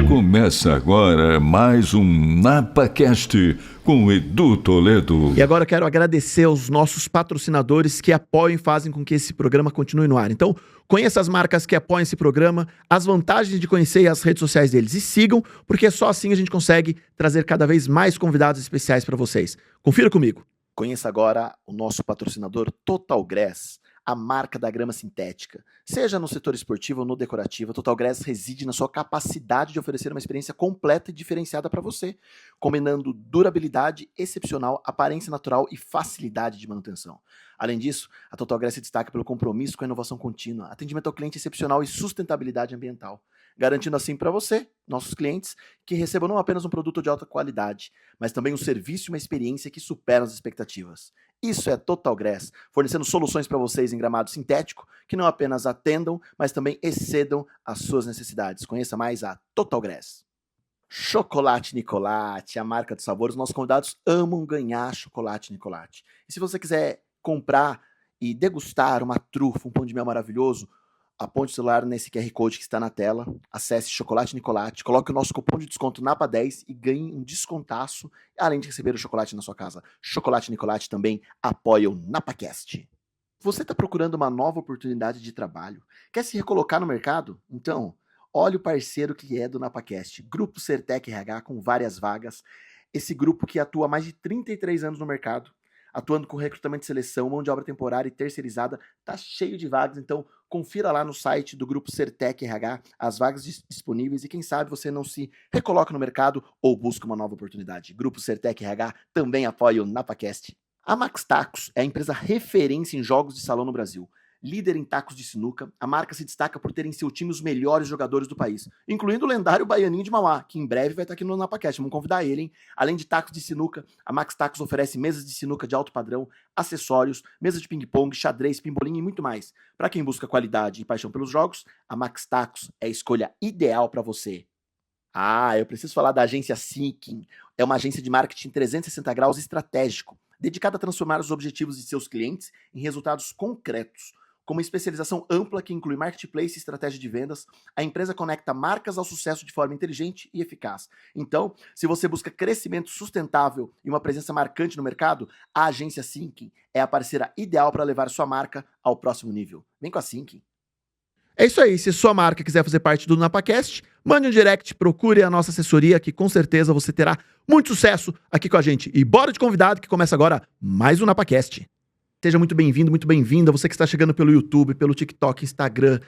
Começa agora mais um NapaCast com Edu Toledo. E agora eu quero agradecer aos nossos patrocinadores que apoiam e fazem com que esse programa continue no ar. Então, conheça as marcas que apoiam esse programa, as vantagens de conhecer as redes sociais deles e sigam, porque só assim a gente consegue trazer cada vez mais convidados especiais para vocês. Confira comigo. Conheça agora o nosso patrocinador Total Grass, a marca da grama sintética. Seja no setor esportivo ou no decorativo, a Total Grass reside na sua capacidade de oferecer uma experiência completa e diferenciada para você, combinando durabilidade excepcional, aparência natural e facilidade de manutenção. Além disso, a Total Grass se destaca pelo compromisso com a inovação contínua, atendimento ao cliente excepcional e sustentabilidade ambiental, garantindo assim para você, nossos clientes, que recebam não apenas um produto de alta qualidade, mas também um serviço e uma experiência que superam as expectativas. Isso é Total Grass, fornecendo soluções para vocês em gramado sintético que não apenas atendam, mas também excedam as suas necessidades. Conheça mais a Total Grass. Chocolate Nicolate, a marca de sabores. Nossos convidados amam ganhar chocolate Nicolate. E se você quiser comprar e degustar uma trufa, um pão de mel maravilhoso, aponte o celular nesse QR Code que está na tela, acesse Chocolate Nicolate, coloque o nosso cupom de desconto NAPA10 e ganhe um descontaço, além de receber o chocolate na sua casa. Chocolate Nicolate também apoia o NapaCast. Você está procurando uma nova oportunidade de trabalho? Quer se recolocar no mercado? Então, olha o parceiro que é do NapaCast, Grupo Sertec RH, com várias vagas. Esse grupo que atua há mais de 33 anos no mercado, atuando com recrutamento e seleção, mão de obra temporária e terceirizada, tá cheio de vagas, então confira lá no site do Grupo Sertec RH as vagas disponíveis e quem sabe você não se recoloca no mercado ou busca uma nova oportunidade. Grupo Sertec RH também apoia o NapaCast. A Max Tacos é a empresa referência em jogos de salão no Brasil. Líder em tacos de sinuca, a marca se destaca por ter em seu time os melhores jogadores do país, incluindo o lendário Baianinho de Mauá, que em breve vai estar aqui no NapaCast. Vamos convidar ele, hein? Além de tacos de sinuca, a Max Tacos oferece mesas de sinuca de alto padrão, acessórios, mesas de ping-pong, xadrez, pimbolim e muito mais. Para quem busca qualidade e paixão pelos jogos, a Max Tacos é a escolha ideal para você. Ah, eu preciso falar da agência Seeking. É uma agência de marketing 360 graus estratégico, dedicada a transformar os objetivos de seus clientes em resultados concretos. Com uma especialização ampla que inclui marketplace e estratégia de vendas, a empresa conecta marcas ao sucesso de forma inteligente e eficaz. Então, se você busca crescimento sustentável e uma presença marcante no mercado, a agência Seeking é a parceira ideal para levar sua marca ao próximo nível. Vem com a Seeking. É isso aí, se sua marca quiser fazer parte do NapaCast, mande um direct, procure a nossa assessoria que com certeza você terá muito sucesso aqui com a gente. E bora de convidado que começa agora mais um NapaCast. Seja muito bem-vindo, muito bem-vinda, você que está chegando pelo YouTube, pelo TikTok, Instagram,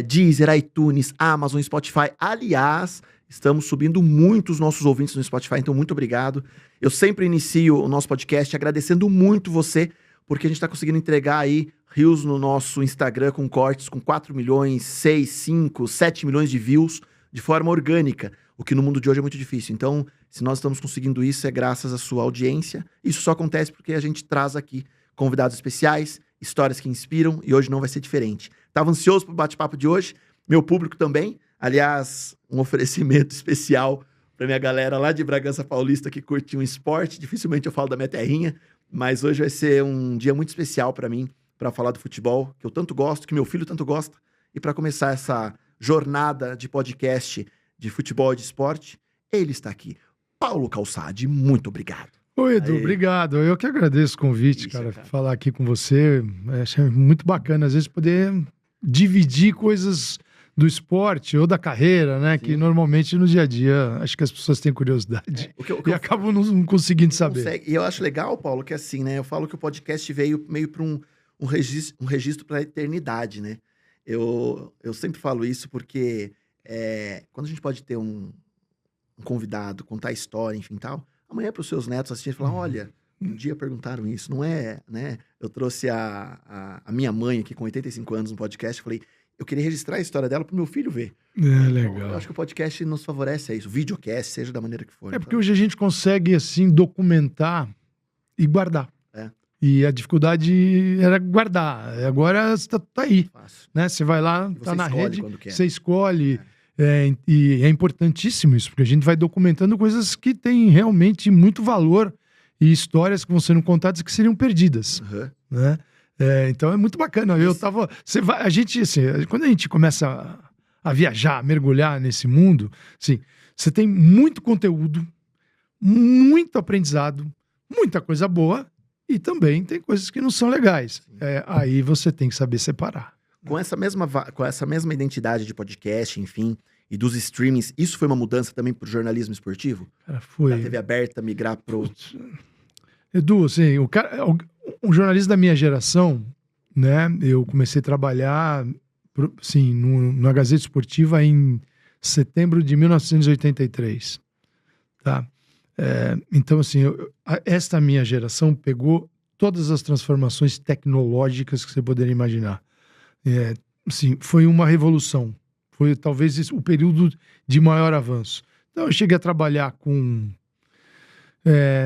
Deezer, iTunes, Amazon, Spotify. Aliás, estamos subindo muito os nossos ouvintes no Spotify, então muito obrigado. Eu sempre inicio o nosso podcast agradecendo muito você, porque a gente está conseguindo entregar aí reels no nosso Instagram com cortes com 4 milhões, 6, 5, 7 milhões de views de forma orgânica, o que no mundo de hoje é muito difícil. Então, se nós estamos conseguindo isso, é graças à sua audiência. Isso só acontece porque a gente traz aqui convidados especiais, histórias que inspiram, e hoje não vai ser diferente. Estava ansioso para o bate-papo de hoje, meu público também. Aliás, um oferecimento especial para minha galera lá de Bragança Paulista que curte um esporte. Dificilmente eu falo da minha terrinha, mas hoje vai ser um dia muito especial para mim, para falar do futebol, que eu tanto gosto, que meu filho tanto gosta, e para começar essa jornada de podcast de futebol e de esporte, ele está aqui. Paulo Calçade, muito obrigado. Oi, Edu, obrigado. Eu que agradeço o convite, cara. Falar aqui com você. Acho muito bacana, às vezes, poder dividir coisas do esporte ou da carreira, né? Sim. Que normalmente no dia a dia acho que as pessoas têm curiosidade e acabam não conseguindo saber. E eu acho legal, Paulo, que assim, né? Eu falo que o podcast veio meio para um registro para a eternidade, né? Eu sempre falo isso porque quando a gente pode ter um convidado, contar história, enfim, tal, amanhã para os seus netos assistirem e falar, olha, um dia perguntaram isso, não é, né? Eu trouxe a minha mãe aqui com 85 anos no podcast, falei, eu queria registrar a história dela para o meu filho ver. Legal. Então, eu acho que o podcast nos favorece a isso, o videocast, seja da maneira que for. Porque hoje a gente consegue, assim, documentar e guardar. E a dificuldade era guardar. Agora está aí. Fácil. Né? Você vai lá, tá na rede, você escolhe. E é importantíssimo isso, porque a gente vai documentando coisas que têm realmente muito valor e histórias que vão sendo contadas que seriam perdidas, né? Então é muito bacana. A gente, assim, quando a gente começa a viajar, a mergulhar nesse mundo, assim, você tem muito conteúdo, muito aprendizado, muita coisa boa e também tem coisas que não são legais. Aí você tem que saber separar. Com essa mesma identidade de podcast, enfim, e dos streamings, isso foi uma mudança também pro jornalismo esportivo? Cara, foi. Da TV aberta migrar pro... Edu, assim, um jornalista da minha geração, né? Eu comecei a trabalhar, assim, na Gazeta Esportiva em setembro de 1983, tá? Então, assim, esta minha geração pegou todas as transformações tecnológicas que você poderia imaginar. Assim, foi uma revolução. Foi talvez o período de maior avanço. Então, eu cheguei a trabalhar com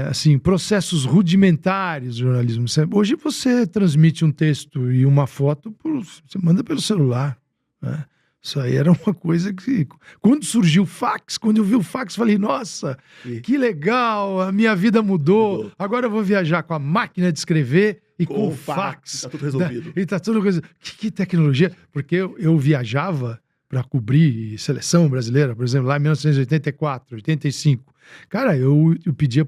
assim, processos rudimentares do jornalismo. Hoje você transmite um texto e uma foto, você manda pelo celular, né? Isso aí era uma coisa que... Quando surgiu o fax, quando eu vi o fax, falei, nossa, que legal, a minha vida mudou. Agora eu vou viajar com a máquina de escrever e com o fax. Tá tudo resolvido. E tá tudo resolvido. Que tecnologia? Porque eu viajava para cobrir seleção brasileira, por exemplo, lá em 1984, 85. Cara, eu pedia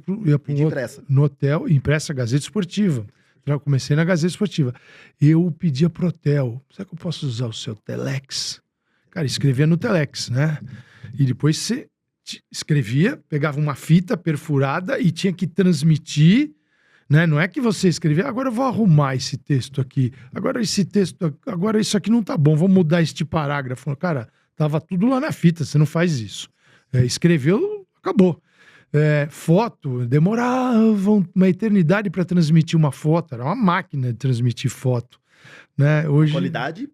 no hotel, impressa Gazeta Esportiva. Eu comecei na Gazeta Esportiva. Eu pedia pro hotel, será que eu posso usar o seu Telex? Cara, escrevia no Telex, né? E depois você escrevia, pegava uma fita perfurada e tinha que transmitir, né? Não é que você escrevia, agora eu vou arrumar esse texto aqui, agora isso aqui não tá bom, vou mudar este parágrafo. Cara, tava tudo lá na fita, você não faz isso. Escreveu, acabou. Foto, demorava uma eternidade para transmitir uma foto, era uma máquina de transmitir foto, né? Hoje,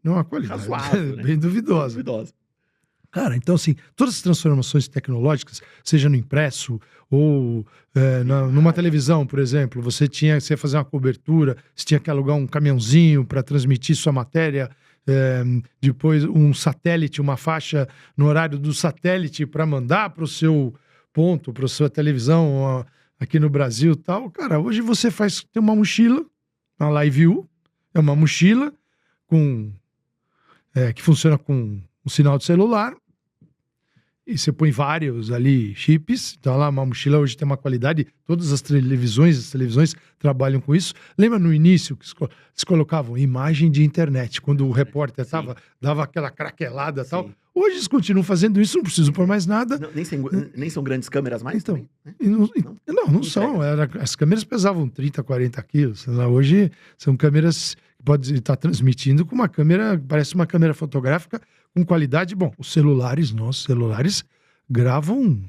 uma qualidade razoável, né? Bem duvidosa. Cara, então assim, todas as transformações tecnológicas, seja no impresso ou numa televisão, por exemplo, você ia fazer uma cobertura, você tinha que alugar um caminhãozinho para transmitir sua matéria, depois um satélite, uma faixa no horário do satélite para mandar para o seu ponto, para a sua televisão aqui no Brasil e tal. Cara, hoje você tem uma mochila, uma LiveView, é uma mochila que funciona com um sinal de celular e você põe vários ali chips. Então lá uma mochila hoje tem uma qualidade, todas as televisões trabalham com isso. Lembra no início que eles colocavam imagem de internet, quando o repórter dava aquela craquelada e tal. Hoje eles continuam fazendo isso, não precisam pôr mais nada. Nem são grandes câmeras mais? Então, também, né? não são. As câmeras pesavam 30, 40 quilos. Hoje são câmeras que pode estar transmitindo com uma câmera, parece uma câmera fotográfica com qualidade. Bom, nossos celulares gravam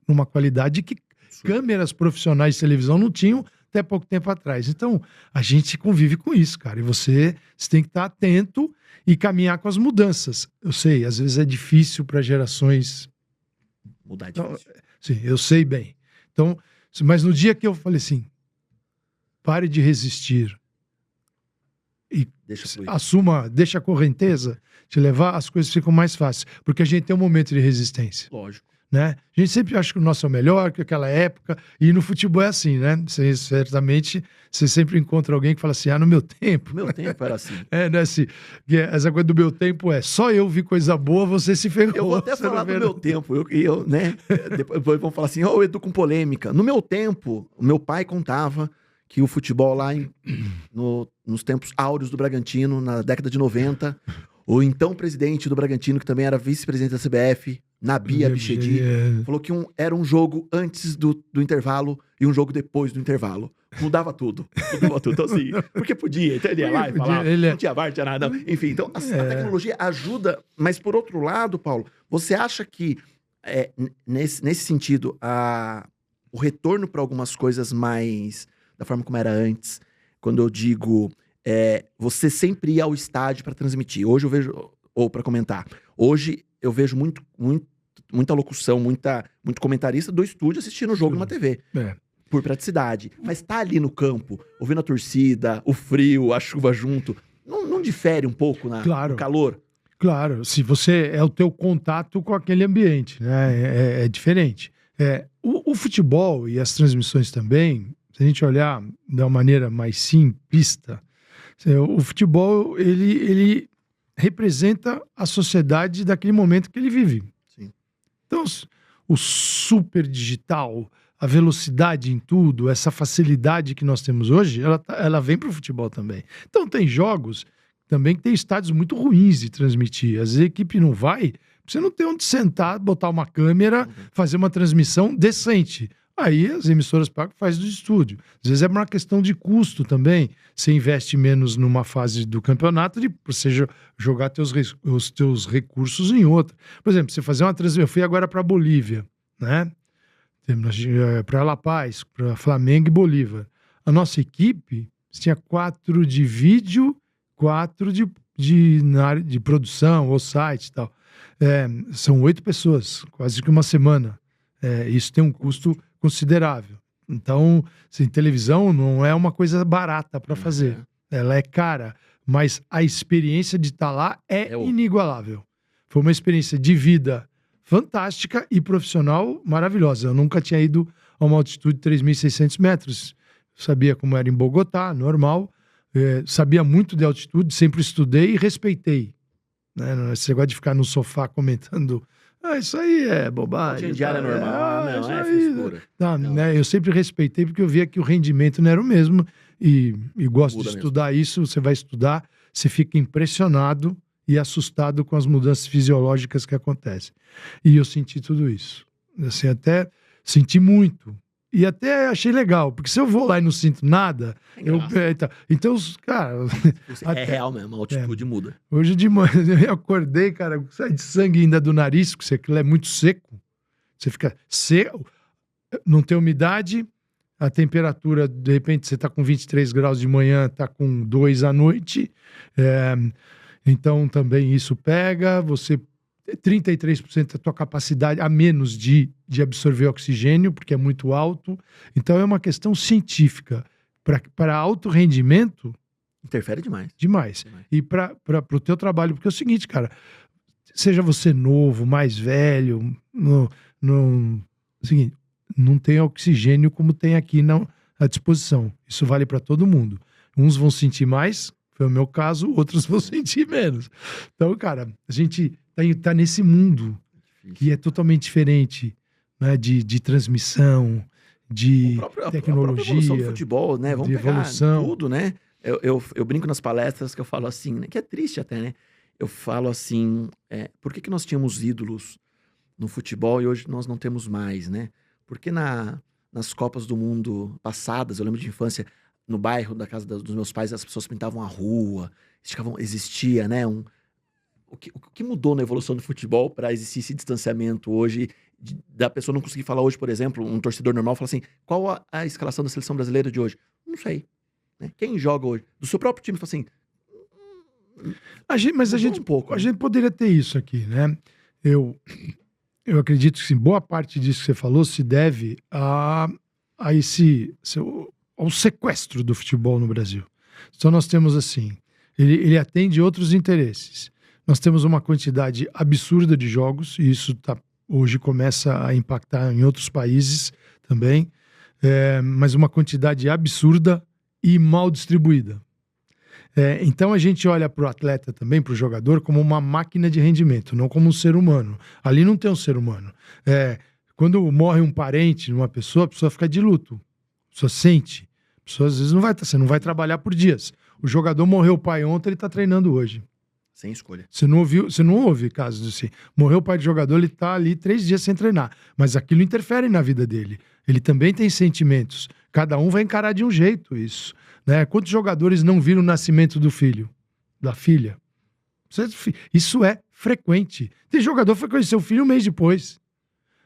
numa qualidade que câmeras profissionais de televisão não tinham até pouco tempo atrás. Então, a gente convive com isso, cara. E você tem que estar atento e caminhar com as mudanças. Eu sei, às vezes é difícil para gerações... Mudar é então, difícil. sim, eu sei bem. Então, mas no dia que eu falei assim, pare de resistir e deixa a correnteza te levar, as coisas ficam mais fáceis. Porque a gente tem um momento de resistência. Lógico. Né? A gente sempre acha que o nosso é o melhor, que aquela época, e no futebol é assim, né? Certamente você sempre encontra alguém que fala assim, no meu tempo. No meu tempo era assim. Né? Assim, essa coisa do meu tempo só eu vi coisa boa, você se ferrou. Eu vou até falar do meu tempo, né? Depois vão falar assim, Edu com polêmica. No meu tempo, o meu pai contava que o futebol lá nos tempos áureos do Bragantino, na década de 90, o então presidente do Bragantino, que também era vice-presidente da CBF, Nabi Abichedi, falou que era um jogo antes do intervalo e um jogo depois do intervalo. Mudava tudo. Então, assim, porque podia. Então ele ia lá e falava, não tinha VAR, não tinha nada. Enfim, então a tecnologia ajuda, mas por outro lado, Paulo, você acha que nesse sentido, o retorno para algumas coisas mais da forma como era antes, quando eu digo você sempre ia ao estádio para transmitir. Hoje eu vejo, ou para comentar, hoje eu vejo muita locução, muito comentarista do estúdio assistindo o jogo numa TV. Por praticidade. Mas tá ali no campo, ouvindo a torcida, o frio, a chuva junto, não difere um pouco no calor? Claro, se você é o teu contato com aquele ambiente, né? É diferente. O futebol e as transmissões também, se a gente olhar de uma maneira mais simplista, o futebol ele representa a sociedade daquele momento que ele vive. Sim. Então, o super digital, a velocidade em tudo, essa facilidade que nós temos hoje, ela vem para o futebol também. Então, tem jogos também que tem estádios muito ruins de transmitir. Às vezes a equipe não vai, você não tem onde sentar, botar uma câmera, fazer uma transmissão decente. Aí as emissoras pagam, faz do estúdio. Às vezes é uma questão de custo também. Você investe menos numa fase do campeonato para você jogar os teus recursos em outra. Por exemplo, você fazer uma transmissão... Eu fui agora para Bolívia, né? Para La Paz, para Flamengo e Bolívar. A nossa equipe tinha 4 de vídeo, 4 na área de produção ou site e tal. São 8 pessoas, quase que uma semana. Isso tem um custo considerável. Então, assim, televisão não é uma coisa barata para fazer. Ela é cara, mas a experiência de estar lá é inigualável. Foi uma experiência de vida fantástica e profissional maravilhosa. Eu nunca tinha ido a uma altitude de 3.600 metros. Sabia como era em Bogotá, normal. Sabia muito de altitude, sempre estudei e respeitei. Né? Esse negócio de ficar no sofá comentando... isso aí é bobagem. Diária é normal. Não, é frescura. Né? Eu sempre respeitei porque eu via que o rendimento não era o mesmo e gosto Muda de estudar isso. Você vai estudar, você fica impressionado e assustado com as mudanças fisiológicas que acontecem. E eu senti tudo isso. Assim, até senti muito. E até achei legal, porque se eu vou lá e não sinto nada... Então, cara... real mesmo, a altitude muda. Hoje de manhã eu acordei, cara, sai de sangue ainda do nariz, porque aquilo é muito seco. Você fica seco, não tem umidade, a temperatura, de repente, você tá com 23 graus de manhã, tá com 2 à noite. Então, também isso pega, você... 33% da tua capacidade a menos de absorver oxigênio, porque é muito alto. Então é uma questão científica. Para alto rendimento... Interfere demais. Demais. E para o teu trabalho, porque é o seguinte, cara, seja você novo, mais velho, seguinte, não tem oxigênio como tem aqui à disposição. Isso vale para todo mundo. Uns vão sentir mais, foi o meu caso, outros vão sentir menos. Então, cara, a gente... tá nesse mundo que é totalmente diferente, né? De transmissão, de tecnologia, a evolução do futebol, né? Vamos pegar evolução. Tudo, né? Eu brinco nas palestras que eu falo assim, né? Que é triste até, né? Eu falo assim, por que nós tínhamos ídolos no futebol e hoje nós não temos mais, né? Porque nas Copas do Mundo passadas, eu lembro de infância, no bairro da casa dos meus pais, as pessoas pintavam a rua, existia, né? O que mudou na evolução do futebol para existir esse distanciamento hoje, da pessoa não conseguir falar hoje, por exemplo, um torcedor normal fala assim, qual a escalação da seleção brasileira de hoje? Não sei. Né? Quem joga hoje? Do seu próprio time, fala assim... Mas a gente poderia ter isso aqui, né? Eu acredito que sim, boa parte disso que você falou se deve ao sequestro do futebol no Brasil. Então nós temos assim, ele atende outros interesses. Nós temos uma quantidade absurda de jogos, e isso hoje começa a impactar em outros países também, mas uma quantidade absurda e mal distribuída. Então a gente olha para o atleta também, para o jogador, como uma máquina de rendimento, não como um ser humano. Ali não tem um ser humano. Quando morre um parente numa pessoa, a pessoa fica de luto. A pessoa sente. A pessoa às vezes você não vai trabalhar por dias. O jogador morreu o pai ontem, ele está treinando hoje. Sem escolha. Você não ouve casos assim. Morreu o pai do jogador, ele tá ali 3 dias sem treinar. Mas aquilo interfere na vida dele. Ele também tem sentimentos. Cada um vai encarar de um jeito isso. Né? Quantos jogadores não viram o nascimento do filho? Da filha? Isso é frequente. Tem jogador que foi conhecer o filho um mês depois.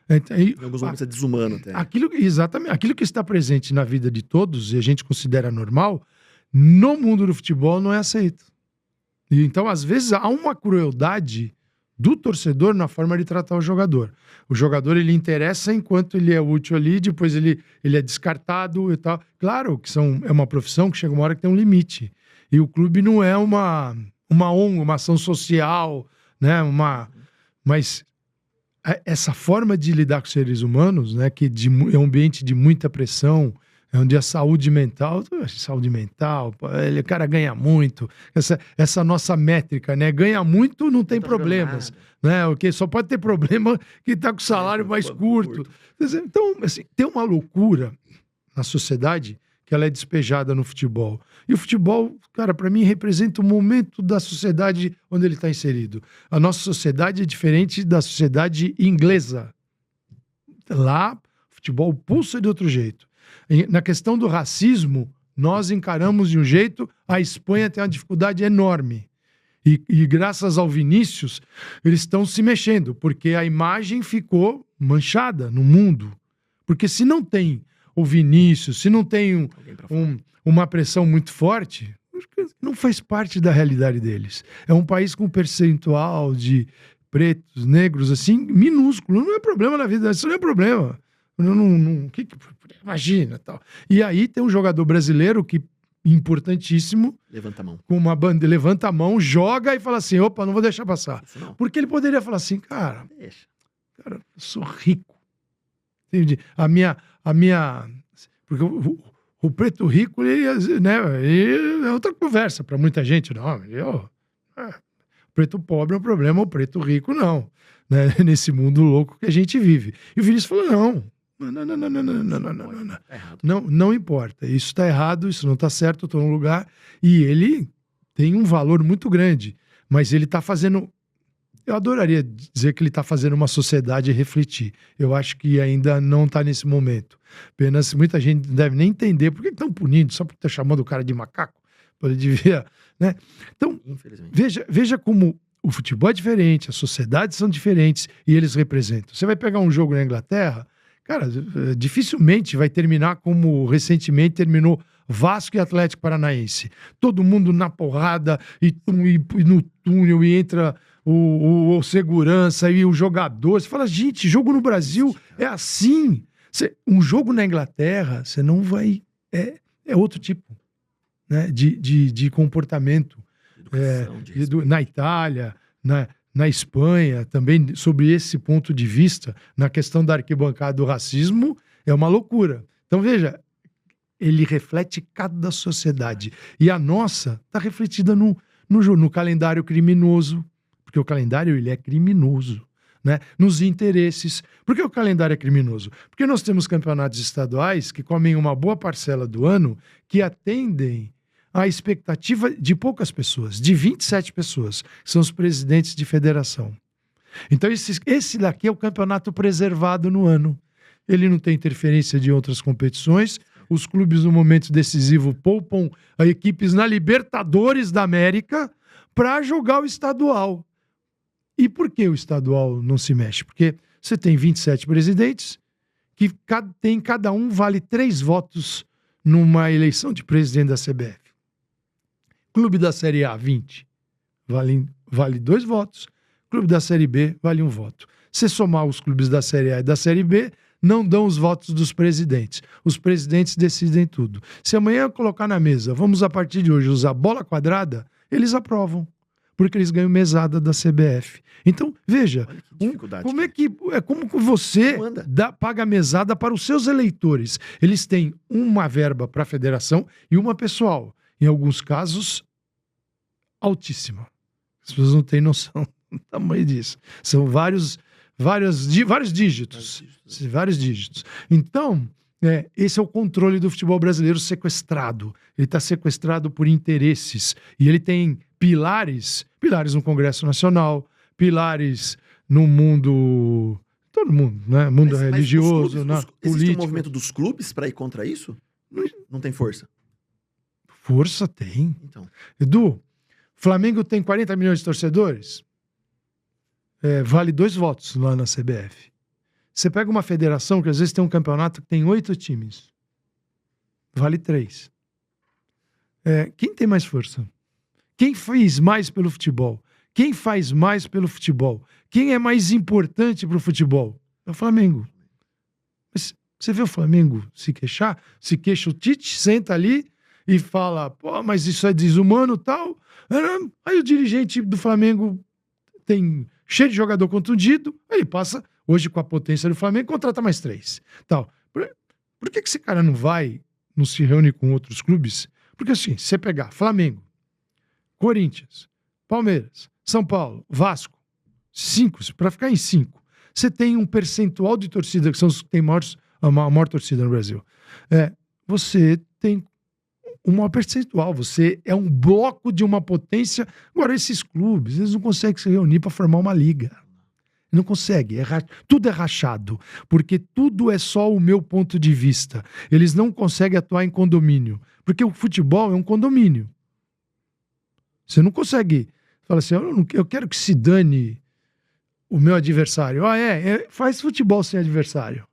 Em alguns momentos é desumano até. Exatamente. Aquilo que está presente na vida de todos, e a gente considera normal, no mundo do futebol não é aceito. Então, às vezes, há uma crueldade do torcedor na forma de tratar o jogador. O jogador, ele interessa enquanto ele é útil ali, depois ele é descartado e tal. Claro que é uma profissão que chega uma hora que tem um limite. E o clube não é uma ONG, uma ação social, né? Mas essa forma de lidar com seres humanos, né? Que é um ambiente de muita pressão, é onde a saúde mental, o cara ganha muito. Essa nossa métrica, né? Ganha muito, não tem problemas. Né? Okay? Só pode ter problema que está com o salário mais curto. Então, assim, tem uma loucura na sociedade que ela é despejada no futebol. E o futebol, cara, para mim, representa o momento da sociedade onde ele está inserido. A nossa sociedade é diferente da sociedade inglesa. Lá, o futebol pulsa de outro jeito. Na questão do racismo, nós encaramos de um jeito, a Espanha tem uma dificuldade enorme. E graças ao Vinícius, eles estão se mexendo, porque a imagem ficou manchada no mundo. Porque se não tem o Vinícius, se não tem uma pressão muito forte, não faz parte da realidade deles. É um país com um percentual de pretos, negros, assim, minúsculo. Não é problema na vida, isso não é problema. Imagina, tal. E aí tem um jogador brasileiro que, importantíssimo, levanta a mão. Com uma bandeira, levanta a mão, joga e fala assim, opa, não vou deixar passar. Porque ele poderia falar assim, cara, eu sou rico. Entendi. Porque o preto rico, ele, né, é outra conversa para muita gente. Não, o preto pobre é um problema, o preto rico não. Né? Nesse mundo louco que a gente vive. E o Vinícius falou, não. Não importa, isso está errado, isso não está certo, eu estou num lugar, e ele tem um valor muito grande, mas ele está fazendo, eu adoraria dizer que ele está fazendo uma sociedade refletir, eu acho que ainda não está nesse momento, apenas muita gente não deve nem entender por que estão punindo, só por estar chamando o cara de macaco, ele devia, né? Então, veja como o futebol é diferente, as sociedades são diferentes e eles representam. Você vai pegar um jogo na Inglaterra, cara, dificilmente vai terminar como recentemente terminou Vasco e Atlético Paranaense. Todo mundo na porrada e no túnel e entra o segurança e o jogador. Você fala, gente, jogo no Brasil é assim. Um jogo na Inglaterra, você não vai... É outro tipo, né, de comportamento. Na Itália, na Espanha, também sobre esse ponto de vista, na questão da arquibancada do racismo, é uma loucura. Então, veja, ele reflete cada sociedade. E a nossa está refletida no calendário criminoso, porque o calendário ele é criminoso, né? Nos interesses. Por que o calendário é criminoso? Porque nós temos campeonatos estaduais que comem uma boa parcela do ano que atendem a expectativa de poucas pessoas, de 27 pessoas, que são os presidentes de federação. Então, esse daqui é o campeonato preservado no ano. Ele não tem interferência de outras competições. Os clubes, no momento decisivo, poupam a equipes na Libertadores da América para jogar o estadual. E por que o estadual não se mexe? Porque você tem 27 presidentes, que cada um vale 3 votos numa eleição de presidente da CBF. Clube da Série A, 20. Vale 2 votos. Clube da Série B, vale 1 voto. Se somar os clubes da Série A e da Série B, não dão os votos dos presidentes. Os presidentes decidem tudo. Se amanhã eu colocar na mesa, vamos a partir de hoje usar bola quadrada, eles aprovam. Porque eles ganham mesada da CBF. Então, veja, como que você paga mesada para os seus eleitores. Eles têm uma verba para a federação e uma pessoal. Em alguns casos, altíssima. As pessoas não têm noção do tamanho disso. São vários dígitos. Vários dígitos. Então, esse é o controle do futebol brasileiro sequestrado. Ele está sequestrado por interesses. E ele tem pilares no Congresso Nacional, pilares no mundo... Todo mundo, né? Mundo religioso, político. Existe um movimento dos clubes para ir contra isso? Não tem força? Força tem. Então. Edu, Flamengo tem 40 milhões de torcedores? Vale 2 votos lá na CBF. Você pega uma federação que às vezes tem um campeonato que tem 8 times. Vale 3. Quem tem mais força? Quem fez mais pelo futebol? Quem faz mais pelo futebol? Quem é mais importante para o futebol? É o Flamengo. Mas você vê o Flamengo se queixar? Se queixa o Tite, senta ali e fala, pô, mas isso é desumano e tal. Aí o dirigente do Flamengo tem cheio de jogador contundido, ele passa, hoje com a potência do Flamengo, contrata mais 3. Tal. Por que esse cara não se reúne com outros clubes? Porque assim, se você pegar Flamengo, Corinthians, Palmeiras, São Paulo, Vasco, 5, para ficar em 5, você tem um percentual de torcida, que são os que têm a maior torcida no Brasil. Você tem um maior percentual, você é um bloco de uma potência. Agora, esses clubes, eles não conseguem se reunir para formar uma liga. Não conseguem, tudo é rachado, porque tudo é só o meu ponto de vista. Eles não conseguem atuar em condomínio, porque o futebol é um condomínio. Você não consegue falar assim, eu quero que se dane o meu adversário. Faz futebol sem adversário.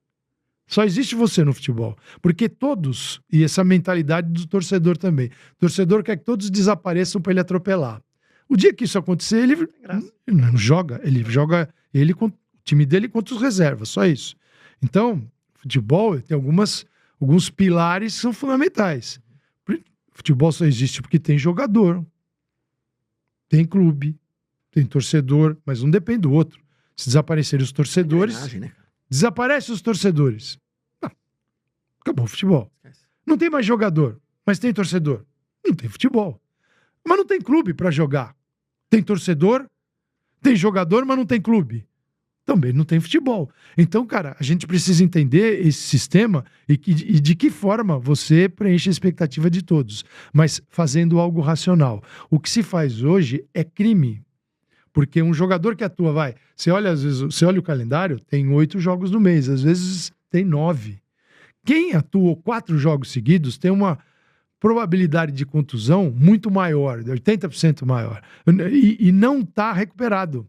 Só existe você no futebol. Porque todos, e essa mentalidade do torcedor também, o torcedor quer que todos desapareçam para ele atropelar. O dia que isso acontecer, ele não joga, ele joga o time dele contra os reservas, só isso. Então, futebol tem alguns pilares que são fundamentais. Futebol só existe porque tem jogador, tem clube, tem torcedor, mas um depende do outro. Se desaparecerem os torcedores, desaparecem os torcedores. Acabou o futebol. Não tem mais jogador, mas tem torcedor. Não tem futebol. Mas não tem clube para jogar. Tem torcedor, tem jogador, mas não tem clube. Também não tem futebol. Então, cara, a gente precisa entender esse sistema e de que forma você preenche a expectativa de todos, mas fazendo algo racional. O que se faz hoje é crime. Porque um jogador que atua, às vezes, você olha o calendário, tem 8 jogos no mês, às vezes tem 9. Quem atuou 4 jogos seguidos tem uma probabilidade de contusão muito maior, 80% maior, e não está recuperado.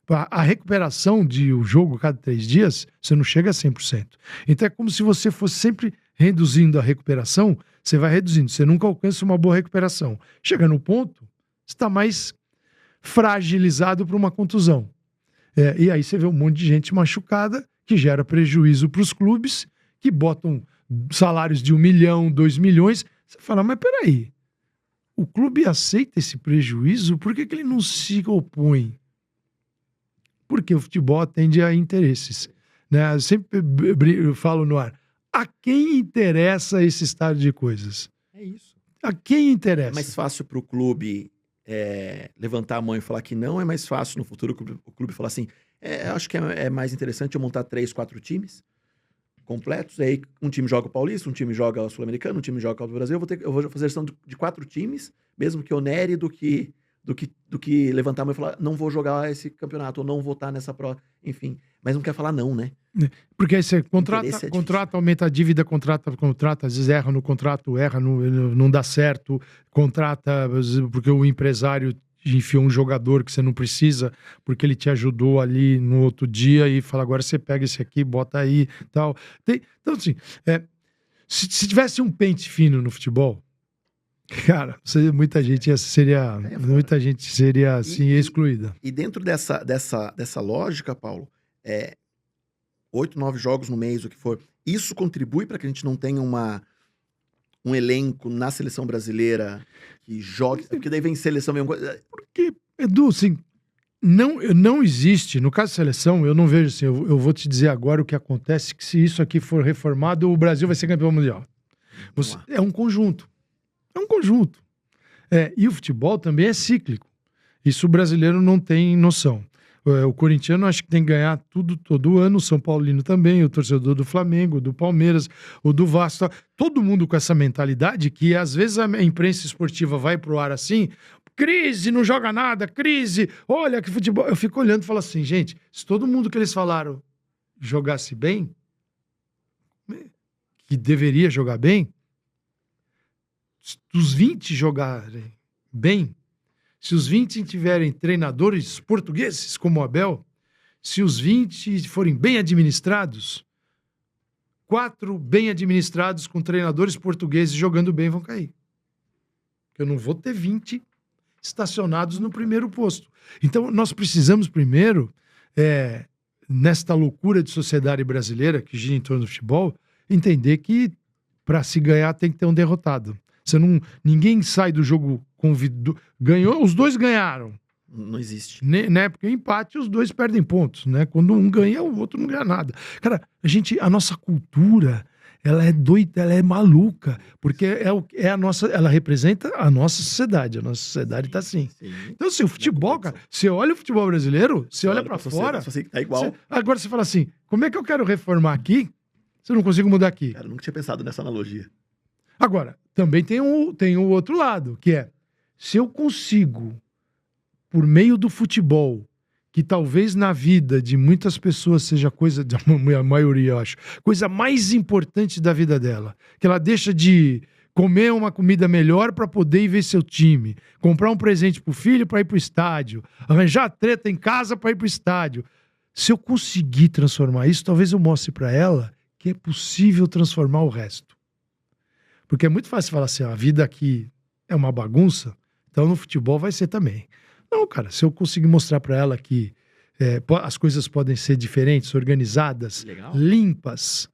A recuperação de um jogo a cada 3 dias, você não chega a 100%. Então é como se você fosse sempre reduzindo a recuperação, você vai reduzindo, você nunca alcança uma boa recuperação. Chega no ponto, você está mais fragilizado por uma contusão. E aí você vê um monte de gente machucada, que gera prejuízo para os clubes, que botam salários de 1 milhão, 2 milhões. Você fala, mas peraí, o clube aceita esse prejuízo? Por que ele não se opõe? Porque o futebol atende a interesses. Né? Eu sempre falo no ar, a quem interessa esse estado de coisas? É isso. A quem interessa? É mais fácil para o clube levantar a mão e falar que não, é mais fácil no futuro o clube falar assim, acho que é mais interessante eu montar 3, 4 times completos, aí um time joga o Paulista, um time joga o Sul-Americano, um time joga o Copa do Brasil, eu vou fazer a gestão de 4 times, mesmo que onere do que levantar a mão e falar, não vou jogar esse campeonato, ou não vou estar nessa prova, enfim. Mas não quer falar não, né? Porque aí você contrata, aumenta a dívida, contrata, às vezes erra no contrato, não dá certo, contrata, porque o empresário enfiou um jogador que você não precisa, porque ele te ajudou ali no outro dia e fala, agora você pega esse aqui, bota aí, tal. Então, assim, se tivesse um pente fino no futebol, cara, muita gente seria assim, excluída. E dentro dessa lógica, Paulo, 8, 9 jogos no mês, o que for, isso contribui para que a gente não tenha um elenco na seleção brasileira que jogue, porque daí vem seleção, vem Porque, Edu, assim, não existe, no caso da seleção, eu não vejo assim, eu vou te dizer agora o que acontece, que se isso aqui for reformado, o Brasil vai ser campeão mundial. É um conjunto. É um conjunto. E o futebol também é cíclico. Isso o brasileiro não tem noção. O corintiano acho que tem que ganhar tudo todo ano, o São Paulino também, o torcedor do Flamengo, do Palmeiras, o do Vasco. Todo mundo com essa mentalidade que às vezes a imprensa esportiva vai pro ar assim, crise, não joga nada, crise, olha que futebol. Eu fico olhando e falo assim, gente, se todo mundo que eles falaram jogasse bem, que deveria jogar bem, os 20 jogarem bem, se os 20 tiverem treinadores portugueses, como o Abel, se os 20 forem bem administrados, 4 bem administrados com treinadores portugueses jogando bem vão cair. Eu não vou ter 20 estacionados no primeiro posto. Então, nós precisamos primeiro, nesta loucura de sociedade brasileira que gira em torno do futebol, entender que para se ganhar tem que ter um derrotado. Ninguém sai do jogo ganhou, os dois ganharam. Não existe. Né? Porque empate, os dois perdem pontos, né? Quando um ganha, o outro não ganha nada. Cara, a nossa cultura, ela é doida, ela é maluca, porque ela representa a nossa sociedade. A nossa sociedade tá assim. Sim. Então, se o futebol, cara, você olha o futebol brasileiro, você olha pra fora, Tá igual. agora você fala assim, como é que eu quero reformar aqui se eu não consigo mudar aqui? Cara, eu nunca tinha pensado nessa analogia. Agora, também tem o outro lado, que é, se eu consigo, por meio do futebol, que talvez na vida de muitas pessoas seja coisa, a maioria eu acho, coisa mais importante da vida dela, que ela deixa de comer uma comida melhor para poder ir ver seu time, comprar um presente pro filho para ir pro estádio, arranjar treta em casa para ir pro estádio. Se eu conseguir transformar isso, talvez eu mostre para ela que é possível transformar o resto. Porque é muito fácil falar assim, a vida aqui é uma bagunça, então no futebol vai ser também. Não, cara, se eu conseguir mostrar para ela que as coisas podem ser diferentes, organizadas, Legal. limpas,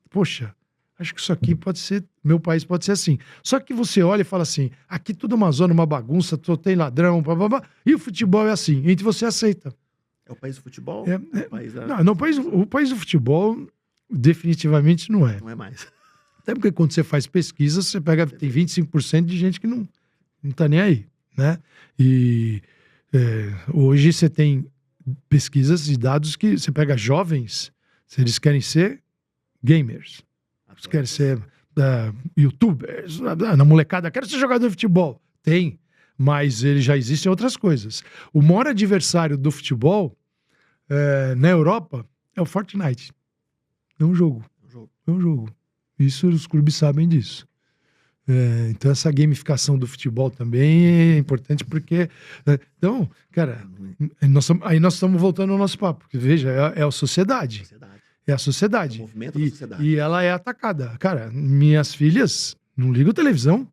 poxa, acho que isso aqui pode ser, meu país pode ser assim. Só que você olha e fala assim, aqui tudo é uma zona, uma bagunça, tem ladrão, blá, blá, blá, e o futebol é assim, e você aceita. É o país do futebol? É o país da... Não, o país do futebol definitivamente não é. Não é mais. Até porque quando você faz pesquisa, você pega, tem 25% de gente que não tá nem aí, né? E hoje você tem pesquisas e dados que você pega jovens, se eles querem ser gamers, eles querem ser youtubers, na molecada, quero ser jogador de futebol. Tem, mas já existem outras coisas. O maior adversário do futebol na Europa é o Fortnite. É um jogo. É um jogo. Isso os clubes sabem disso. Então essa gamificação do futebol também é importante porque... Então, cara, aí nós estamos voltando ao nosso papo. Porque, veja, é a sociedade. É a sociedade. É o movimento da sociedade. E ela é atacada. Cara, minhas filhas não ligam televisão.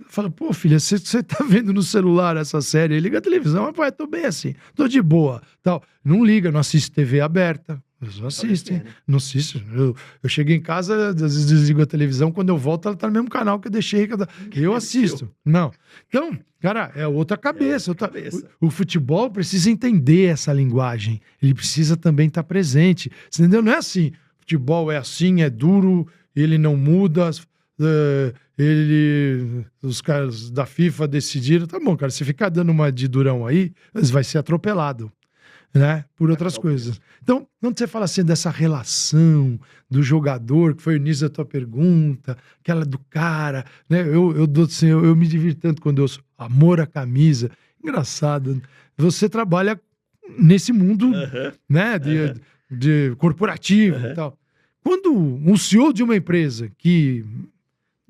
Fala, pô, filha, você tá vendo no celular essa série? Liga a televisão. Ah, pai, tô bem assim, tô de boa. Tal. Não liga, não assiste TV aberta. Eles não assistem. Não assistem. Eu chego em casa, às vezes desligo a televisão, quando eu volto, ela tá no mesmo canal que eu deixei. Que eu assisto. Não. Então, cara, é outra cabeça. O futebol precisa entender essa linguagem. Ele precisa também estar presente. Você entendeu? Não é assim. Futebol é assim, é duro, ele não muda. Os caras da FIFA decidiram, tá bom, cara, se ficar dando uma de durão aí, você vai ser atropelado, né, por outras coisas. Então, quando você fala assim dessa relação do jogador, que foi o início da tua pergunta, aquela do cara, né, eu me divirto tanto quando eu ouço amor à camisa. Engraçado, você trabalha nesse mundo, né, de corporativo e tal. Quando um CEO de uma empresa que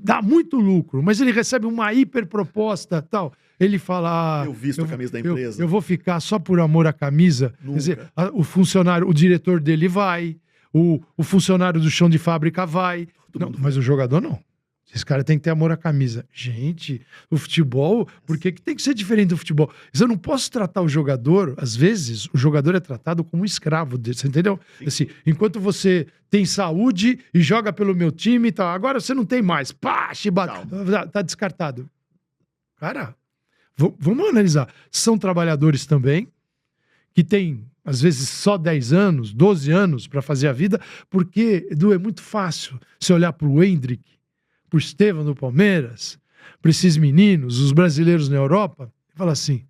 dá muito lucro, mas ele recebe uma hiperproposta tal, ele fala... Eu visto a camisa da empresa. Eu vou ficar só por amor à camisa. Nunca. Quer dizer, o funcionário, o diretor dele vai, o funcionário do chão de fábrica vai. Não, mas o jogador não. Esse cara tem que ter amor à camisa. Gente, o futebol, por que tem que ser diferente do futebol? Eu não posso tratar o jogador, às vezes, o jogador é tratado como um escravo dele, você entendeu? Assim, enquanto você tem saúde e joga pelo meu time e tal, agora você não tem mais. Pá, chibata, tá descartado. Cara, vamos analisar. São trabalhadores também, que têm, às vezes, só 10 anos, 12 anos para fazer a vida, porque, Edu, é muito fácil você olhar para o Hendrick, pro Estevão do Palmeiras, para esses meninos, os brasileiros na Europa, e fala assim,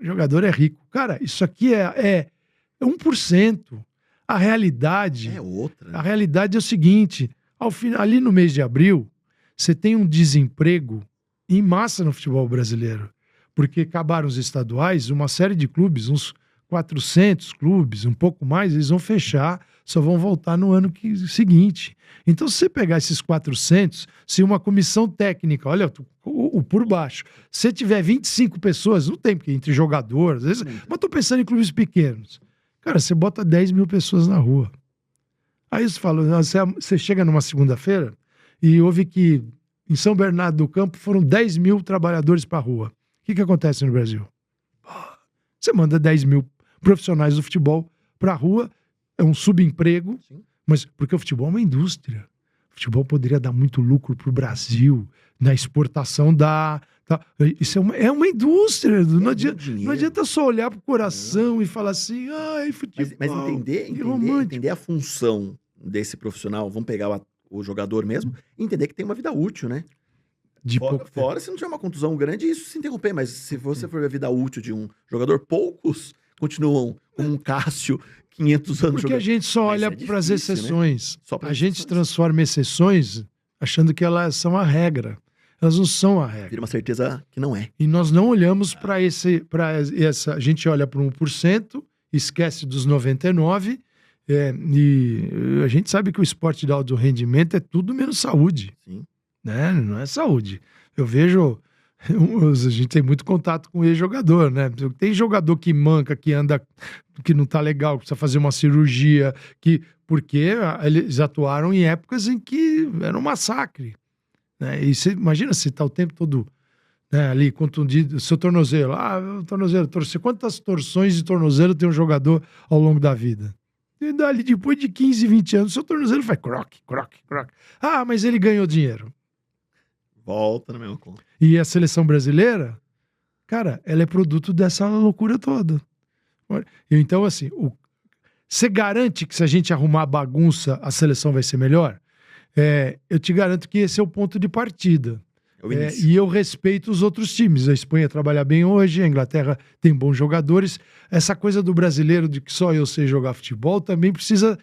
o jogador é rico. Cara, isso aqui é 1%. A realidade... É outra. A realidade é o seguinte, ali no mês de abril, você tem um desemprego em massa no futebol brasileiro, porque acabaram os estaduais, uma série de clubes, uns 400 clubes, um pouco mais, eles vão fechar, só vão voltar no ano seguinte. Então, se você pegar esses 400, se uma comissão técnica, olha, o por baixo, se tiver 25 pessoas, não tem, porque entre jogadores, às vezes, mas tô pensando em clubes pequenos. Cara, você bota 10 mil pessoas na rua. Aí você fala, você chega numa segunda-feira e ouve que em São Bernardo do Campo foram 10 mil trabalhadores para a rua. O que acontece no Brasil? Você manda 10 mil profissionais do futebol para a rua, é um subemprego, mas porque o futebol é uma indústria. O futebol poderia dar muito lucro pro Brasil, na exportação isso é uma indústria. Não adianta só olhar pro coração e falar assim, ai, futebol. Mas entender a função desse profissional, vamos pegar o jogador mesmo, e entender que tem uma vida útil, né? Fora se não tiver uma contusão grande, isso se interromper, mas se você for ver a vida útil de um jogador, poucos continuam com um Cássio 500 anos Porque a gente só olha para as exceções. Né? A gente transforma exceções achando que elas são a regra. Elas não são a regra. Vira uma certeza que não é. E nós não olhamos para essa. A gente olha para 1%, esquece dos 99%, e a gente sabe que o esporte de alto rendimento é tudo menos saúde. Sim. Né? Não é saúde. Eu vejo. A gente tem muito contato com ex-jogador, né? Tem jogador que manca, que anda, que não tá legal, que precisa fazer uma cirurgia, porque eles atuaram em épocas em que era um massacre. Né? E você imagina se tá o tempo todo, né, ali contundido, seu tornozelo. O tornozelo, quantas torções de tornozelo tem um jogador ao longo da vida? E dali, depois de 15, 20 anos, seu tornozelo faz croque, croque, croque. Mas ele ganhou dinheiro. Volta na mesma conta. E a seleção brasileira, cara, ela é produto dessa loucura toda. Então, assim, você garante que se a gente arrumar a bagunça, a seleção vai ser melhor? Eu te garanto que esse é o ponto de partida. E eu respeito os outros times. A Espanha trabalha bem hoje, a Inglaterra tem bons jogadores. Essa coisa do brasileiro de que só eu sei jogar futebol também precisa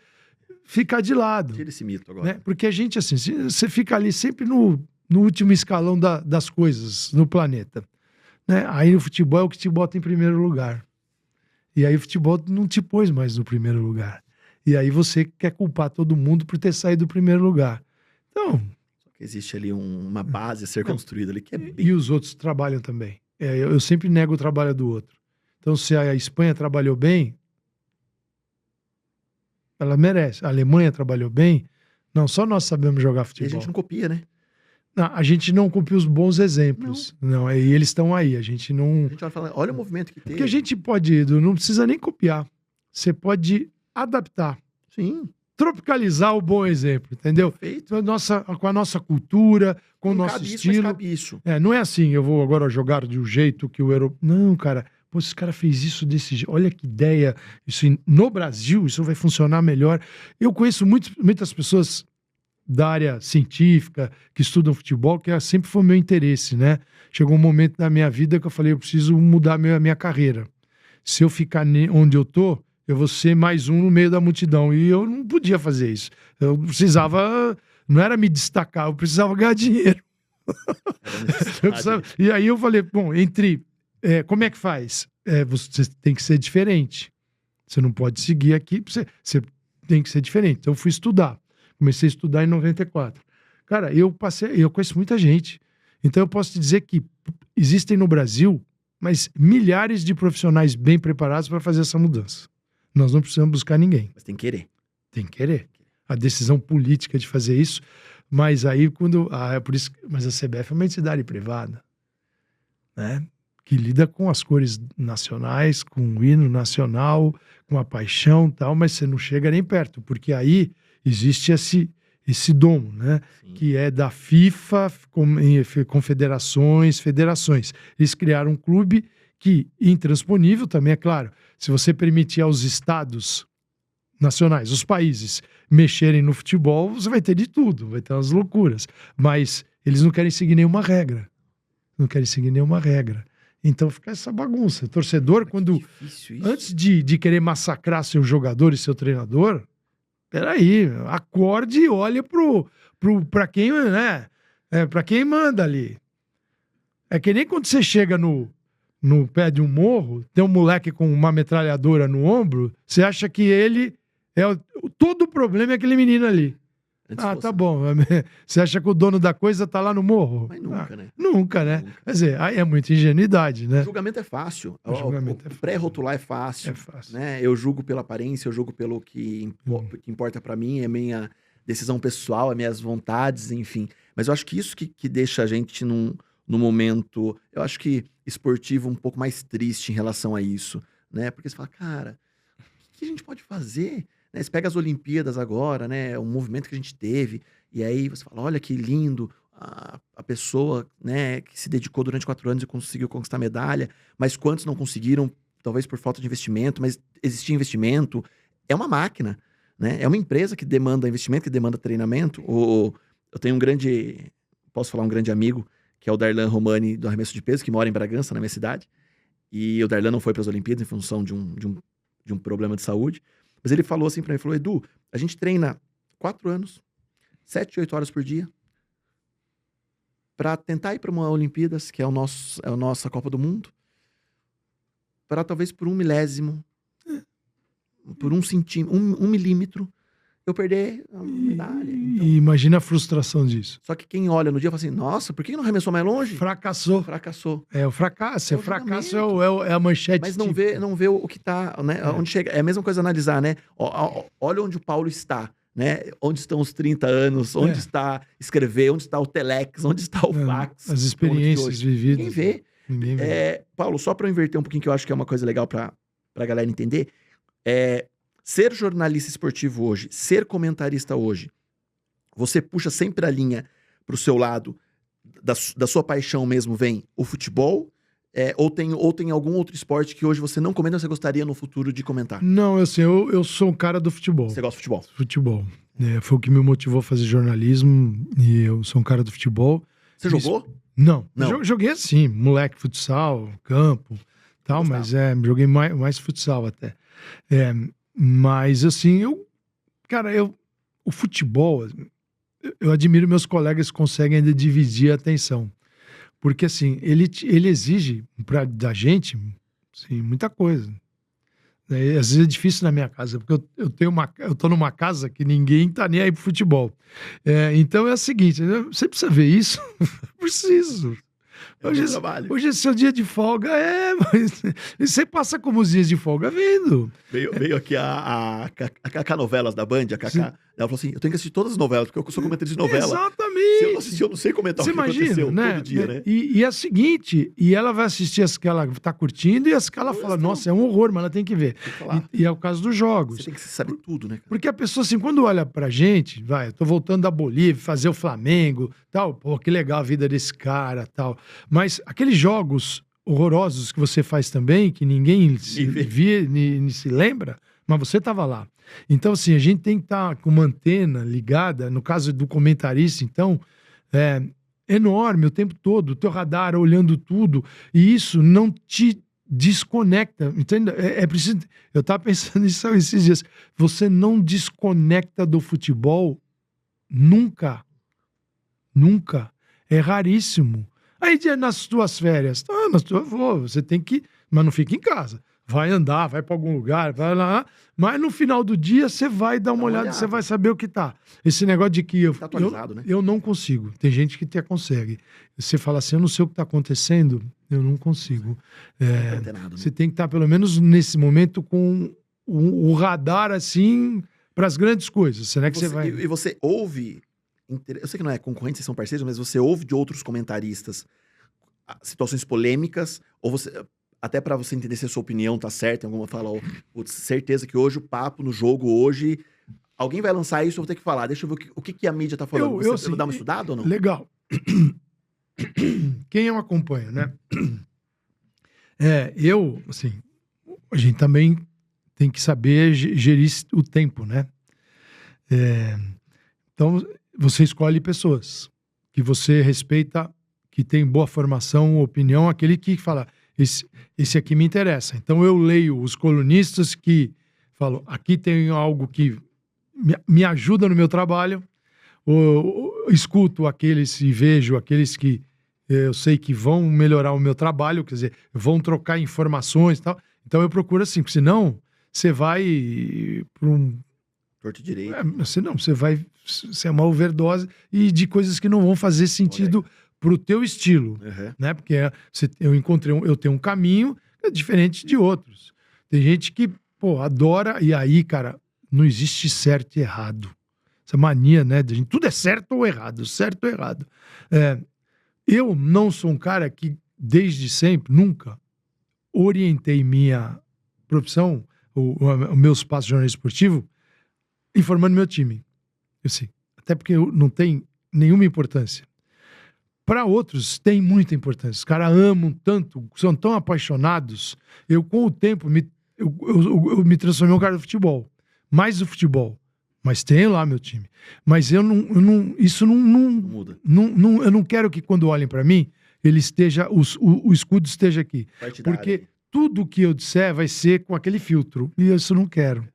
ficar de lado. Tira esse mito agora. Né? Porque a gente, assim, você fica ali sempre no último escalão das coisas no planeta. Né? Aí o futebol é o que te bota em primeiro lugar. E aí o futebol não te pôs mais no primeiro lugar. E aí você quer culpar todo mundo por ter saído do primeiro lugar. Então... Existe ali uma base a ser construída ali que é bem... E os outros trabalham também. Eu sempre nego o trabalho do outro. Então, se a Espanha trabalhou bem, ela merece. A Alemanha trabalhou bem, não, só nós sabemos jogar futebol. E a gente não copia, né? Não, a gente não copia os bons exemplos. Não, e eles estão aí. A gente não... A gente vai falar, olha o movimento que tem. Porque a gente pode, não precisa nem copiar. Você pode adaptar. Sim. Tropicalizar o bom exemplo, entendeu? Perfeito. Com a nossa cultura, com o nosso estilo. Cabe isso. Não é assim, eu vou agora jogar de um jeito que o europeu... Não, cara. Pô, esse cara fez isso desse jeito. Olha que ideia. Isso no Brasil, isso vai funcionar melhor. Eu conheço muitas pessoas da área científica que estudam futebol, que sempre foi meu interesse, né? Chegou um momento da minha vida que eu falei, eu preciso mudar a minha carreira. Se eu ficar onde eu tô, eu vou ser mais um no meio da multidão. E eu não podia fazer isso. Eu precisava... Não era me destacar, eu precisava ganhar dinheiro. E aí eu falei, bom, como é que faz? Você tem que ser diferente. Você não pode seguir aqui, você tem que ser diferente. Então eu fui estudar. Comecei a estudar em 94. Cara, eu conheço muita gente. Então eu posso te dizer que existem no Brasil mas milhares de profissionais bem preparados para fazer essa mudança. Nós não precisamos buscar ninguém. Mas tem que querer. Tem que querer. A decisão política de fazer isso, mas aí por isso, mas a CBF é uma entidade privada, né? Que lida com as cores nacionais, com o hino nacional, com a paixão e tal, mas você não chega nem perto, porque aí existe esse dom, né? Sim. Que é da FIFA, confederações, federações. Eles criaram um clube que, intransponível também, é claro, se você permitir aos estados nacionais, os países, mexerem no futebol, você vai ter de tudo, vai ter umas loucuras. Mas eles não querem seguir nenhuma regra. Não querem seguir nenhuma regra. Então fica essa bagunça. O torcedor, quando antes de querer massacrar seu jogador e seu treinador, peraí, acorde e olha pra quem, né? Pra quem manda ali. É que nem quando você chega no pé de um morro, tem um moleque com uma metralhadora no ombro, você acha que ele todo o problema é aquele menino ali. Tá bom. Você acha que o dono da coisa tá lá no morro? Mas nunca, né? Nunca, né? Quer dizer, aí é muita ingenuidade, né? O julgamento é fácil. O pré-rotular é fácil. É fácil. Né? Eu julgo pela aparência, eu julgo pelo que importa pra mim, é minha decisão pessoal, é minhas vontades, enfim. Mas eu acho que isso que deixa a gente num momento, eu acho que esportivo um pouco mais triste em relação a isso, né? Porque você fala, cara, o que a gente pode fazer? né, você pega as Olimpíadas agora, né, o movimento que a gente teve, e aí você fala, olha que lindo, a pessoa, né, que se dedicou durante 4 anos e conseguiu conquistar medalha, mas quantos não conseguiram, talvez por falta de investimento, mas existia investimento. É uma máquina, né? É uma empresa que demanda investimento, que demanda treinamento. Eu tenho posso falar um grande amigo, que é o Darlan Romani, do arremesso de peso, que mora em Bragança, na minha cidade. E o Darlan não foi para as Olimpíadas em função de um problema de saúde. Mas ele falou assim para mim, falou, Edu, a gente treina 4 anos, 7, 8 horas por dia, para tentar ir para uma Olimpíadas, que é a nossa Copa do Mundo, para talvez por 1 milésimo, por 1 centímetro, 1 milímetro, eu perder a medalha. Então. E imagina a frustração disso. Só que quem olha no dia fala assim, nossa, por que não arremessou mais longe? Fracassou. É O fracasso. É O o fracasso julgamento. é a manchete. Mas não vê o que tá, né? Onde chega. É a mesma coisa analisar, né? Olha onde o Paulo está, né? Onde estão os 30 anos, onde está escrever, onde está o telex, onde está o fax. As experiências vividas. Ninguém vê. Paulo, só para eu inverter um pouquinho, que eu acho que é uma coisa legal para a galera entender, ser jornalista esportivo hoje, ser comentarista hoje, você puxa sempre a linha pro seu lado, da sua paixão mesmo vem o futebol, ou tem algum outro esporte que hoje você não comenta, você gostaria no futuro de comentar? Não, assim, eu sou um cara do futebol. Você gosta de futebol? Futebol. Foi o que me motivou a fazer jornalismo e eu sou um cara do futebol. Você jogou? Não. Não. Joguei assim, moleque, futsal, campo, tal, mas joguei mais futsal até. Mas assim, o futebol, eu admiro meus colegas que conseguem ainda dividir a atenção. Porque assim, ele exige da gente assim, muita coisa. Às vezes é difícil na minha casa, porque eu tô numa casa que ninguém tá nem aí pro futebol. Então é o seguinte, você precisa ver isso? Preciso. Hoje é seu dia de folga, mas você passa como os dias de folga vendo. Veio aqui a Cacá Novelas da Band, a Cacá, ela falou assim, eu tenho que assistir todas as novelas, porque eu sou comentarista de novela. Exatamente. Se eu não assistir, eu não sei comentar você o que imagina, aconteceu né? todo dia, né? E é a seguinte, e ela vai assistir as que ela tá curtindo e as que ela fala, nossa, é um horror, mas ela tem que ver. E é o caso dos jogos. Você tem que saber tudo, né, cara? Porque a pessoa, assim, quando olha pra gente, eu tô voltando da Bolívia, fazer o Flamengo, tal, pô, que legal a vida desse cara, tal. Mas aqueles jogos horrorosos que você faz também, que ninguém se lembra, mas você tava lá. Então, assim, a gente tem que estar com uma antena ligada, no caso do comentarista, então, enorme o tempo todo, o teu radar olhando tudo, e isso não te desconecta, entende? É preciso. Eu tava pensando nisso esses dias. Você não desconecta do futebol nunca. Nunca. É raríssimo. Aí nas tuas férias, você tem que. Mas não fica em casa. Vai andar, vai para algum lugar, vai lá. Mas no final do dia você vai dar uma olhada, você vai saber o que tá. Esse negócio de que tá atualizado, né? Eu não consigo. Tem gente que até consegue. Você fala assim, eu não sei o que tá acontecendo, eu não consigo. Você tem que estar, pelo menos nesse momento, com o radar assim para as grandes coisas. Será que você vai. E você ouve. Eu sei que não é concorrente, vocês são parceiros, mas você ouve de outros comentaristas situações polêmicas, ou você. Até pra você entender se a sua opinião tá certa, alguma fala, certeza que hoje o papo no jogo, hoje, alguém vai lançar isso, eu vou ter que falar, deixa eu ver o que a mídia tá falando. Você assim, dá uma estudada ou não? Legal. Quem eu acompanho, né? Assim, a gente também tem que saber gerir o tempo, né? Então, você escolhe pessoas que você respeita, que tem boa formação, opinião, aquele que fala... Esse aqui me interessa. Então eu leio os colunistas que falam, aqui tem algo que me ajuda no meu trabalho, escuto aqueles e vejo aqueles que eu sei que vão melhorar o meu trabalho, quer dizer, vão trocar informações e tal. Então eu procuro assim, porque senão você vai para um... Torto direito. Senão você vai ser uma overdose e de coisas que não vão fazer sentido pro teu estilo, né? Porque eu tenho um caminho diferente de outros. Tem gente que, adora, e aí, cara, não existe certo e errado. Essa mania, né? De gente, tudo é certo ou errado, certo ou errado. Eu não sou um cara que, desde sempre, nunca orientei minha profissão, o meu espaço de jornalismo esportivo, informando meu time. Eu sei. Até porque não tem nenhuma importância. Para outros, tem muita importância. Os caras amam tanto, são tão apaixonados. Eu, com o tempo, eu me transformei um cara do futebol. Mais do futebol. Mas tenho lá meu time. Mas isso não Muda. eu não quero que quando olhem para mim, ele esteja, o escudo esteja aqui. Partidário. Porque tudo que eu disser vai ser com aquele filtro. E isso eu não quero.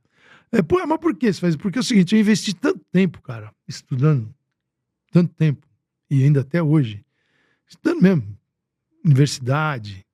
Mas por que você faz? Porque é o seguinte, eu investi tanto tempo, cara, estudando. Tanto tempo. E ainda até hoje. Estudando mesmo. Universidade.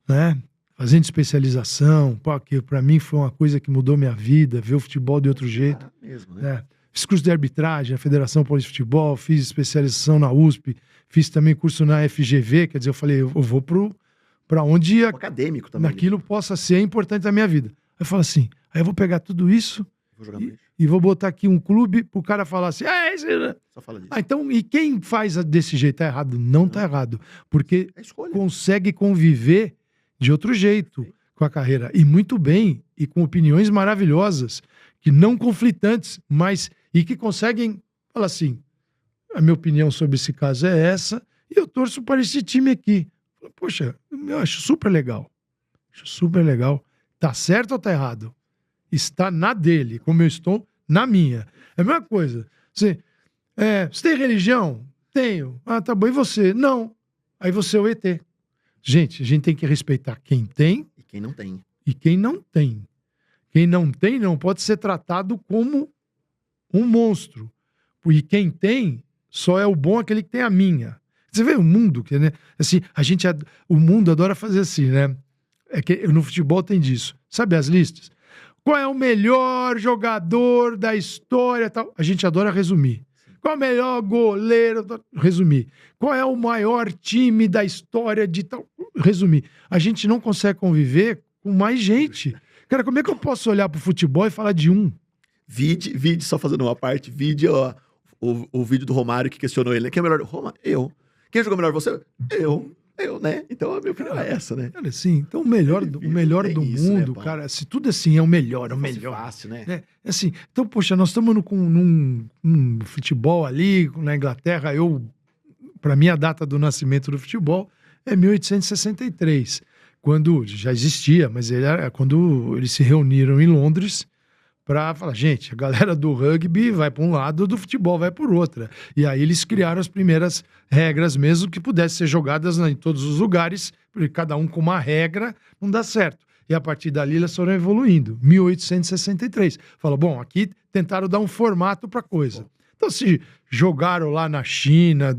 Né? Fazendo especialização. Pô, que pra mim foi uma coisa que mudou minha vida. Ver o futebol de outro jeito. Mesmo, né? Né? Fiz curso de arbitragem na Federação Paulista de Futebol. Fiz especialização na USP. Fiz também curso na FGV. Quer dizer, eu falei, eu vou pra onde O acadêmico também. naquilo possa ser importante na minha vida. Aí eu falo assim, aí eu vou pegar tudo isso Vou jogar no lixo. e vou botar aqui um clube pro cara falar assim, esse... Só fala disso. Então, e quem faz desse jeito tá errado? Não tá errado. Porque É escolha. consegue conviver de outro jeito com a carreira. E muito bem, e com opiniões maravilhosas, que não conflitantes, mas e que conseguem falar assim, a minha opinião sobre esse caso é essa, e eu torço para esse time aqui. Poxa, eu acho super legal. Acho super legal. Tá certo ou tá errado? Está na dele, como eu estou na minha. É a mesma coisa. Você tem religião? Tenho. Ah, tá bom. E você? Não. Aí você é o ET. Gente, a gente tem que respeitar quem tem E quem não tem. e quem não tem. Quem não tem não pode ser tratado como um monstro. E quem tem, só é o bom aquele que tem a minha. Você vê o mundo, né? Assim, o mundo adora fazer assim, né? É que no futebol tem disso. Sabe as listas? Qual é o melhor jogador da história? Tal? A gente adora resumir. Qual é o melhor goleiro? Resumir. Qual é o maior time da história de tal? Resumir. A gente não consegue conviver com mais gente. Cara, como é que eu posso olhar pro futebol e falar de um? Vide, só fazendo uma parte, ó, o vídeo do Romário que questionou ele, né? Quem é melhor? Roma? Eu. Quem jogou melhor? Você? Eu, né? Então a minha opinião é essa, né? Cara, assim, então o melhor do tem isso, né, mundo, Paulo? cara, se tudo assim é o melhor, Fosse fácil, né? né? Assim, então, poxa, nós estamos num futebol ali, na Inglaterra, para mim a data do nascimento do futebol é 1863, quando já existia, mas quando eles se reuniram em Londres para falar, gente, a galera do rugby vai para um lado, do futebol vai por outra. E aí eles criaram as primeiras regras mesmo que pudessem ser jogadas em todos os lugares, porque cada um com uma regra não dá certo. E a partir dali eles foram evoluindo. 1863. Fala, bom, aqui tentaram dar um formato para coisa. Então se jogaram lá na China,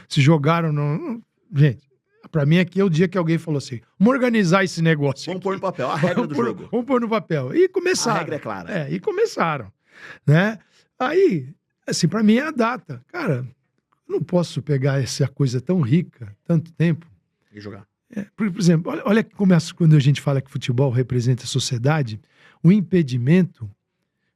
se jogaram no... Gente, para mim aqui é o dia que alguém falou assim, vamos organizar esse negócio. Vamos pôr no papel a regra do jogo. Vamos pôr no papel. E começaram. A regra é clara. E começaram. Né? Aí, assim, para mim é a data. Cara, eu não posso pegar essa coisa tão rica, tanto tempo. E jogar. Por exemplo, olha como quando a gente fala que futebol representa a sociedade, o impedimento,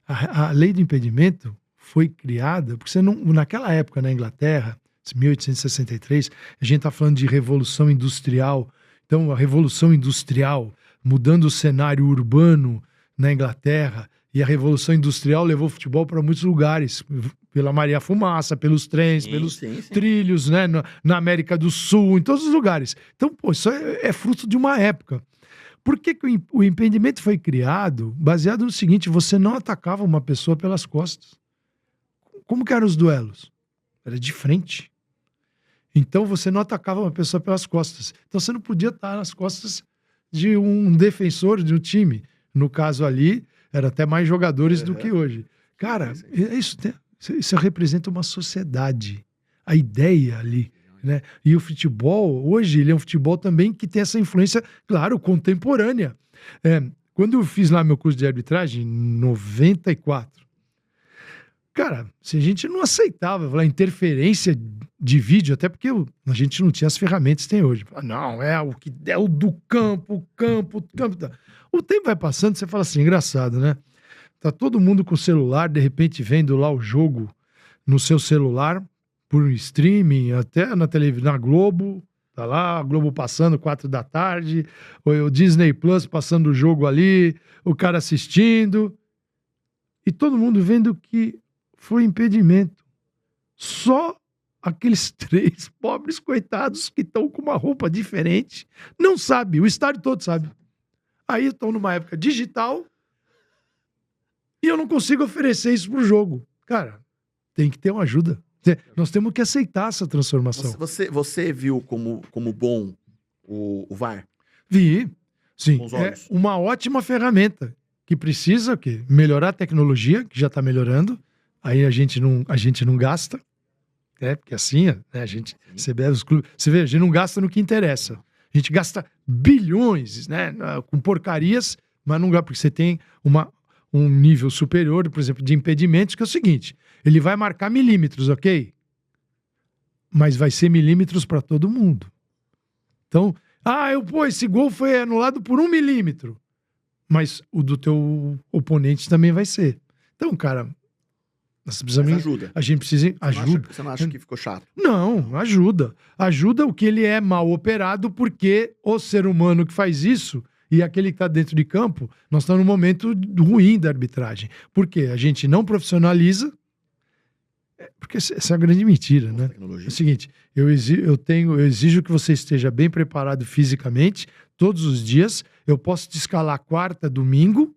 a lei do impedimento foi criada, porque naquela época na Inglaterra, 1863, a gente está falando de revolução industrial. Então, a revolução industrial, mudando o cenário urbano na Inglaterra, e a revolução industrial levou o futebol para muitos lugares, pela Maria Fumaça, pelos trens, pelos trilhos, né? Na América do Sul, em todos os lugares. Então, pô, isso é fruto de uma época. Por que o impedimento foi criado baseado no seguinte, você não atacava uma pessoa pelas costas. Como que eram os duelos? Era de frente. Então você não atacava uma pessoa pelas costas. Então você não podia estar nas costas de um defensor de um time. No caso ali, era até mais jogadores do que hoje. Cara, isso representa uma sociedade. A ideia ali. Né? E o futebol, hoje, ele é um futebol também que tem essa influência, claro, contemporânea. Quando eu fiz lá meu curso de arbitragem, em 94, cara, se a gente não aceitava falar interferência de vídeo, até porque a gente não tinha as ferramentas que tem hoje. Não, o que é o do campo. O tempo vai passando, você fala assim, engraçado, né? Tá todo mundo com o celular, de repente vendo lá o jogo no seu celular, por streaming, até na televisão, na Globo, tá lá, a Globo passando 4 da tarde, ou o Disney Plus passando o jogo ali, o cara assistindo. e todo mundo vendo que foi impedimento. Só aqueles 3 pobres coitados que estão com uma roupa diferente não sabe, o estádio todo sabe. Aí estão numa época digital e eu não consigo oferecer isso pro jogo. Cara, tem que ter uma ajuda. Nós temos que aceitar essa transformação. Você viu como bom o VAR? Vi, sim. Com os É olhos. uma ótima ferramenta que precisa o quê? Melhorar a tecnologia, que já está melhorando. Aí a gente não gasta, porque assim, né, você vê os clubes, você vê, a gente não gasta no que interessa. A gente gasta bilhões, né, com porcarias, mas não gasta, porque você tem um nível superior, por exemplo, de impedimentos, que é o seguinte, ele vai marcar milímetros, ok? Mas vai ser milímetros para todo mundo. Então, esse gol foi anulado por 1 milímetro, mas o do teu oponente também vai ser. Então, cara, nós precisamos... ajuda. A gente precisa... Ajuda. Você não acha que ficou chato? Não, ajuda. Ajuda o que ele é mal operado, porque o ser humano que faz isso e aquele que está dentro de campo, nós estamos num momento ruim da arbitragem. Por quê? A gente não profissionaliza, porque essa é a grande mentira, né? É o seguinte, eu exijo que você esteja bem preparado fisicamente, todos os dias. Eu posso te escalar quarta, domingo,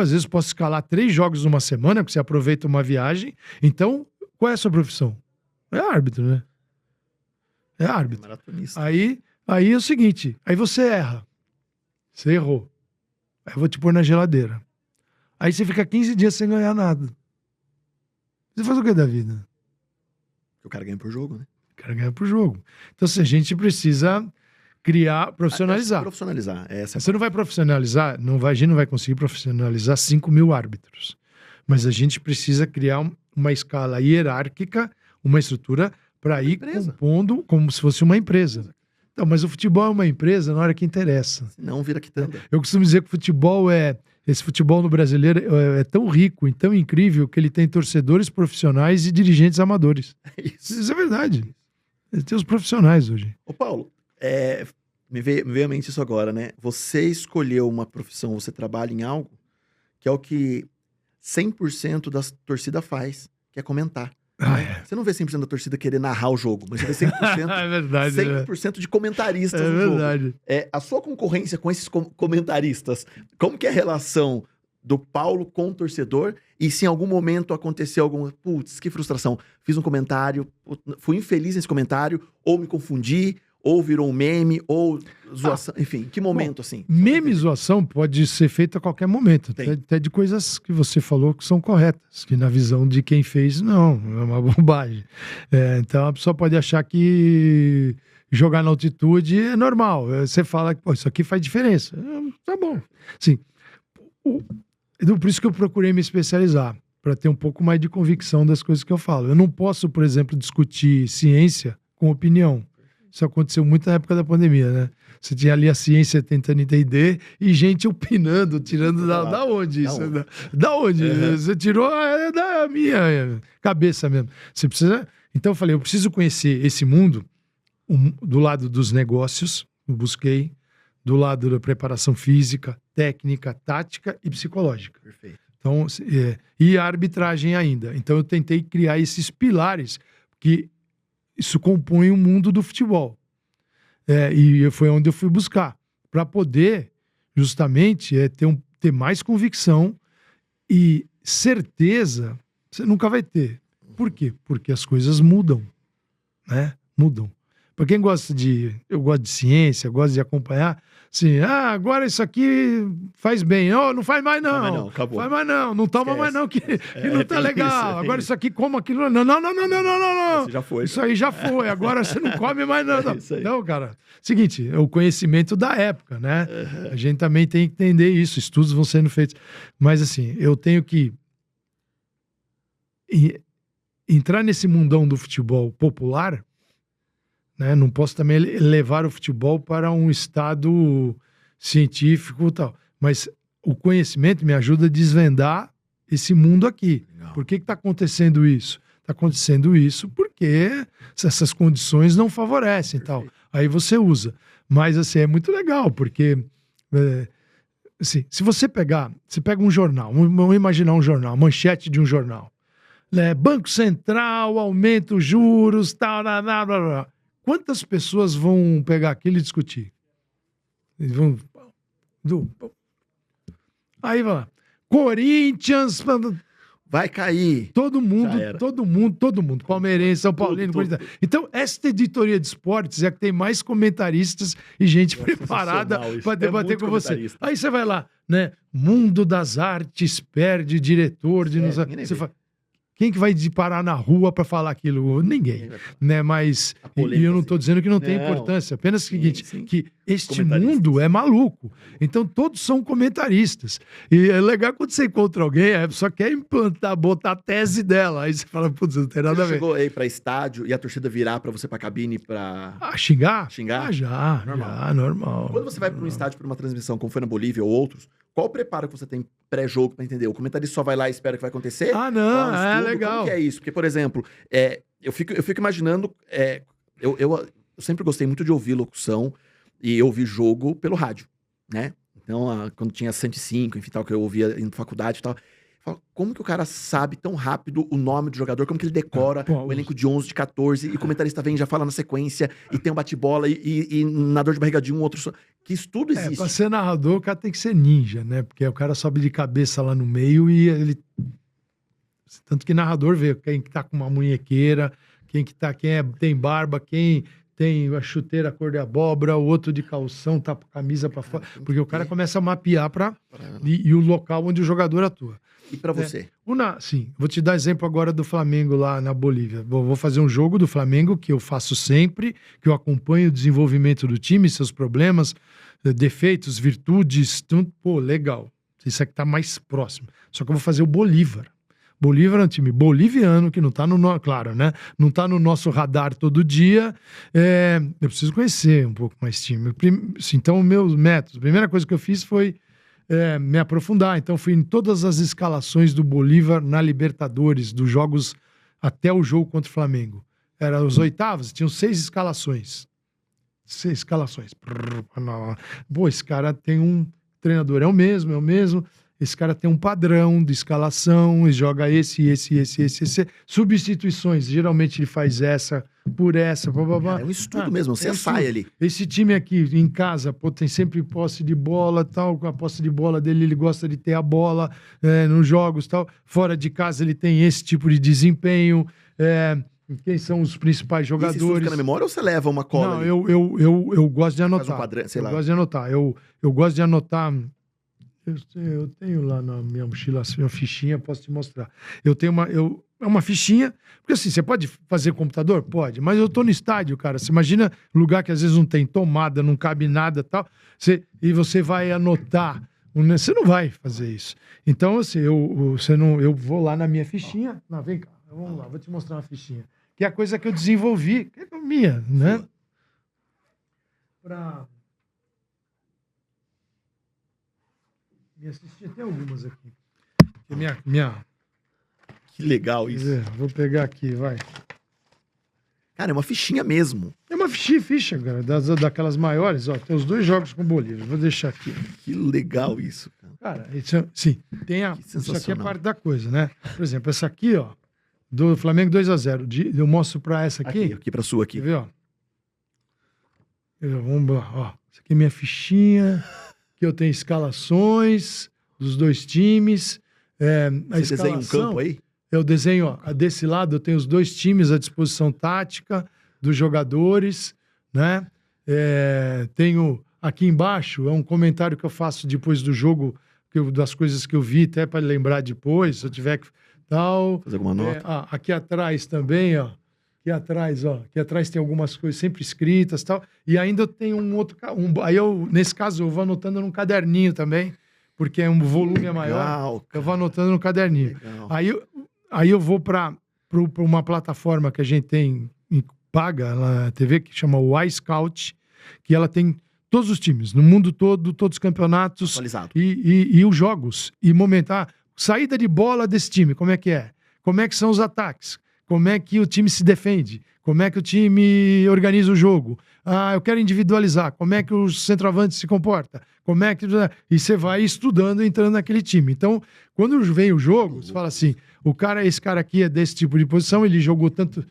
às vezes posso escalar 3 jogos numa semana, porque você aproveita uma viagem. Então, qual é a sua profissão? É árbitro, né? É árbitro. Maratonista. Aí é o seguinte, aí você erra. Você errou. Aí eu vou te pôr na geladeira. Aí você fica 15 dias sem ganhar nada. Você faz o que da vida? O cara ganha por jogo, né? O cara ganha por jogo. Então, se a gente precisa profissionalizar. Profissionalizar. Você não vai profissionalizar, a gente não vai conseguir profissionalizar 5 mil árbitros. Mas a gente precisa criar uma escala hierárquica, uma estrutura para ir compondo como se fosse uma empresa. Então, mas o futebol é uma empresa na hora que interessa. Não vira quitanda. Eu costumo dizer que esse futebol no brasileiro é tão rico e tão incrível que ele tem torcedores profissionais e dirigentes amadores. Isso é verdade. Ele tem os profissionais hoje. Ô Paulo, me veio à mente isso agora, né? Você escolheu uma profissão, você trabalha em algo que é o que 100% da torcida faz, que é comentar. Você não vê 100% da torcida querer narrar o jogo, mas você vê 100%, é verdade, 100% de comentaristas no verdade. Jogo. A sua concorrência com esses comentaristas, como que é a relação do Paulo com o torcedor? E se em algum momento aconteceu algum... Putz, que frustração. Fiz um comentário, fui infeliz nesse comentário, ou me confundi, ou virou um meme, ou zoação, enfim, que momento assim? Meme e zoação pode ser feito a qualquer momento, até de coisas que você falou que são corretas, que na visão de quem fez, não, é uma bobagem. Então a pessoa pode achar que jogar na altitude é normal, você fala que isso aqui faz diferença, tá bom. Sim. Por isso que eu procurei me especializar, para ter um pouco mais de convicção das coisas que eu falo. Eu não posso, por exemplo, discutir ciência com opinião. Isso aconteceu muito na época da pandemia, né? Você tinha ali a ciência tentando entender e gente opinando, tirando da onde isso? Da onde? Você tirou da minha cabeça mesmo. Você precisa... Então eu falei, eu preciso conhecer esse mundo do lado dos negócios, eu busquei, do lado da preparação física, técnica, tática e psicológica. Perfeito. Então, e a arbitragem ainda. Então eu tentei criar esses pilares que isso compõe o mundo do futebol. E foi onde eu fui buscar. Para poder, justamente, ter mais convicção e certeza, você nunca vai ter. Por quê? Porque as coisas mudam. Né? Mudam. Para quem gosta eu gosto de ciência, gosto de acompanhar, assim, agora isso aqui faz bem. Não faz mais não. Faz mais não, acabou. Faz mais não, não toma mais não, que não tá legal. Agora isso aqui, como aquilo. Não. Isso já foi. Isso aí já foi, agora você não come mais não. Não, cara. Seguinte, é o conhecimento da época, né? A gente também tem que entender isso, estudos vão sendo feitos. Mas assim, eu tenho que entrar nesse mundão do futebol popular, né? Não posso também levar o futebol para um estado científico e tal. Mas o conhecimento me ajuda a desvendar esse mundo aqui. Legal. Por que está acontecendo isso? Está acontecendo isso porque essas condições não favorecem e tal. Aí você usa. Mas assim, é muito legal, porque assim, se você pega um jornal, vamos imaginar um jornal, manchete de um jornal, né? Banco Central aumenta os juros, tal, blá, blá, blá, blá. Quantas pessoas vão pegar aquilo e discutir? Eles vão... Aí vai lá. Corinthians... Vai cair. Todo mundo. Palmeirense, São Paulino, Corinthians. Então, esta editoria de esportes é a que tem mais comentaristas e gente preparada para debater com você. Aí você vai lá, né? Mundo das Artes perde diretor de... Você fala, quem que vai parar na rua para falar aquilo? Ninguém, né? Mas e eu não estou dizendo que não tem importância. Apenas o seguinte, que este mundo é maluco. Então todos são comentaristas. E é legal quando você encontra alguém, a pessoa quer implantar, botar a tese dela. Aí você fala, putz, não tem nada a ver. Você chegou aí para estádio e a torcida virar para você para cabine para xingar? Xingar? Já, normal. Quando você vai para um estádio para uma transmissão, como foi na Bolívia ou outros, qual o preparo que você tem pré-jogo para entender? O comentarista só vai lá e espera que vai acontecer? Não, é legal. Como que é isso? Porque, por exemplo, eu fico imaginando... Eu sempre gostei muito de ouvir locução e ouvir jogo pelo rádio, né? Então, quando tinha 105, enfim, tal, que eu ouvia em faculdade e tal... Como que o cara sabe tão rápido o nome do jogador? Como que ele decora o elenco de 11, de 14, e o comentarista vem e já fala na sequência, e tem um bate-bola, e na dor de barriga de um, outro... Que estudo existe? Pra ser narrador, o cara tem que ser ninja, né? Porque o cara sobe de cabeça lá no meio e ele... Tanto que narrador vê quem que tá com uma munhequeira, tem barba, quem tem a chuteira cor de abóbora, o outro de calção, tá com a camisa pra fora. Porque o cara começa a mapear e o local onde o jogador atua. E pra você? Sim, vou te dar exemplo agora do Flamengo lá na Bolívia. Vou fazer um jogo do Flamengo que eu faço sempre, que eu acompanho o desenvolvimento do time, seus problemas, defeitos, virtudes, tudo. Pô, legal. Isso aqui tá mais próximo. Só que eu vou fazer o Bolívar. Bolívar é um time boliviano que não tá claro, né? Não tá no nosso radar todo dia. Eu preciso conhecer um pouco mais time. Então, meus métodos. A primeira coisa que eu fiz foi me aprofundar. Então, fui em todas as escalações do Bolívar na Libertadores, dos jogos até o jogo contra o Flamengo. Era os oitavos, tinham 6 escalações. 6 escalações. Pô, esse cara tem um treinador, é o mesmo. Esse cara tem um padrão de escalação, e joga esse. Substituições, geralmente ele faz essa por essa. É um estudo mesmo, você sai ali. Esse time aqui em casa, pô, tem sempre posse de bola, tal. Com a posse de bola dele, ele gosta de ter a bola nos jogos, tal. Fora de casa, ele tem esse tipo de desempenho. Quem são os principais jogadores? Isso fica na memória ou você leva uma cola? Não, eu gosto de anotar. Faz um padrão, sei lá. Gosto de anotar. Eu gosto de anotar. Eu tenho lá na minha mochila assim, uma fichinha, posso te mostrar. Eu tenho uma fichinha, porque assim, você pode fazer computador? Pode, mas eu tô no estádio, cara. Você imagina lugar que às vezes não tem tomada, não cabe nada e tal, e você vai anotar. Você não vai fazer isso. Então, assim, eu vou lá na minha fichinha. Não, vem cá, vamos lá, vou te mostrar uma fichinha. Que é a coisa que eu desenvolvi, que é minha, né? Minha fichinha tem algumas aqui. Que legal isso. Vou pegar aqui, vai. Cara, é uma fichinha mesmo. É uma ficha, cara, daquelas maiores, ó. Tem os 2 jogos com Bolívia. Vou deixar aqui. Que legal isso, cara. Cara, sim, isso aqui é parte da coisa, né? Por exemplo, essa aqui, ó, do Flamengo 2-0. Eu mostro pra essa aqui. Aqui pra sua aqui. Quer ver, ó? Vamos lá, ó. Essa aqui é minha fichinha, que eu tenho escalações dos 2 times. Você desenha um campo aí? Eu desenho, ó, desse lado eu tenho os 2 times à disposição tática dos jogadores, né? Tenho aqui embaixo, é um comentário que eu faço depois do jogo, das coisas que eu vi, até para lembrar depois, se eu tiver que tal. Fazer alguma nota? Aqui atrás também, ó. Aqui atrás tem algumas coisas sempre escritas e tal. E ainda eu tenho um outro... aí nesse caso, eu vou anotando num caderninho também, porque um volume é maior. Eu vou anotando no caderninho. Aí eu vou para uma plataforma que a gente tem paga na TV, que chama o iScout, que ela tem todos os times, no mundo todo, todos os campeonatos. Atualizado. E os jogos. E momentar saída de bola desse time, como é que é? Como é que são os ataques? como é que o time se defende, como é que o time organiza o jogo. Ah, eu quero individualizar, como é que o centroavante se comporta, como é que... E você vai estudando, entrando naquele time. Então, quando vem o jogo, você fala assim, esse cara aqui é desse tipo de posição, ele jogou tanto...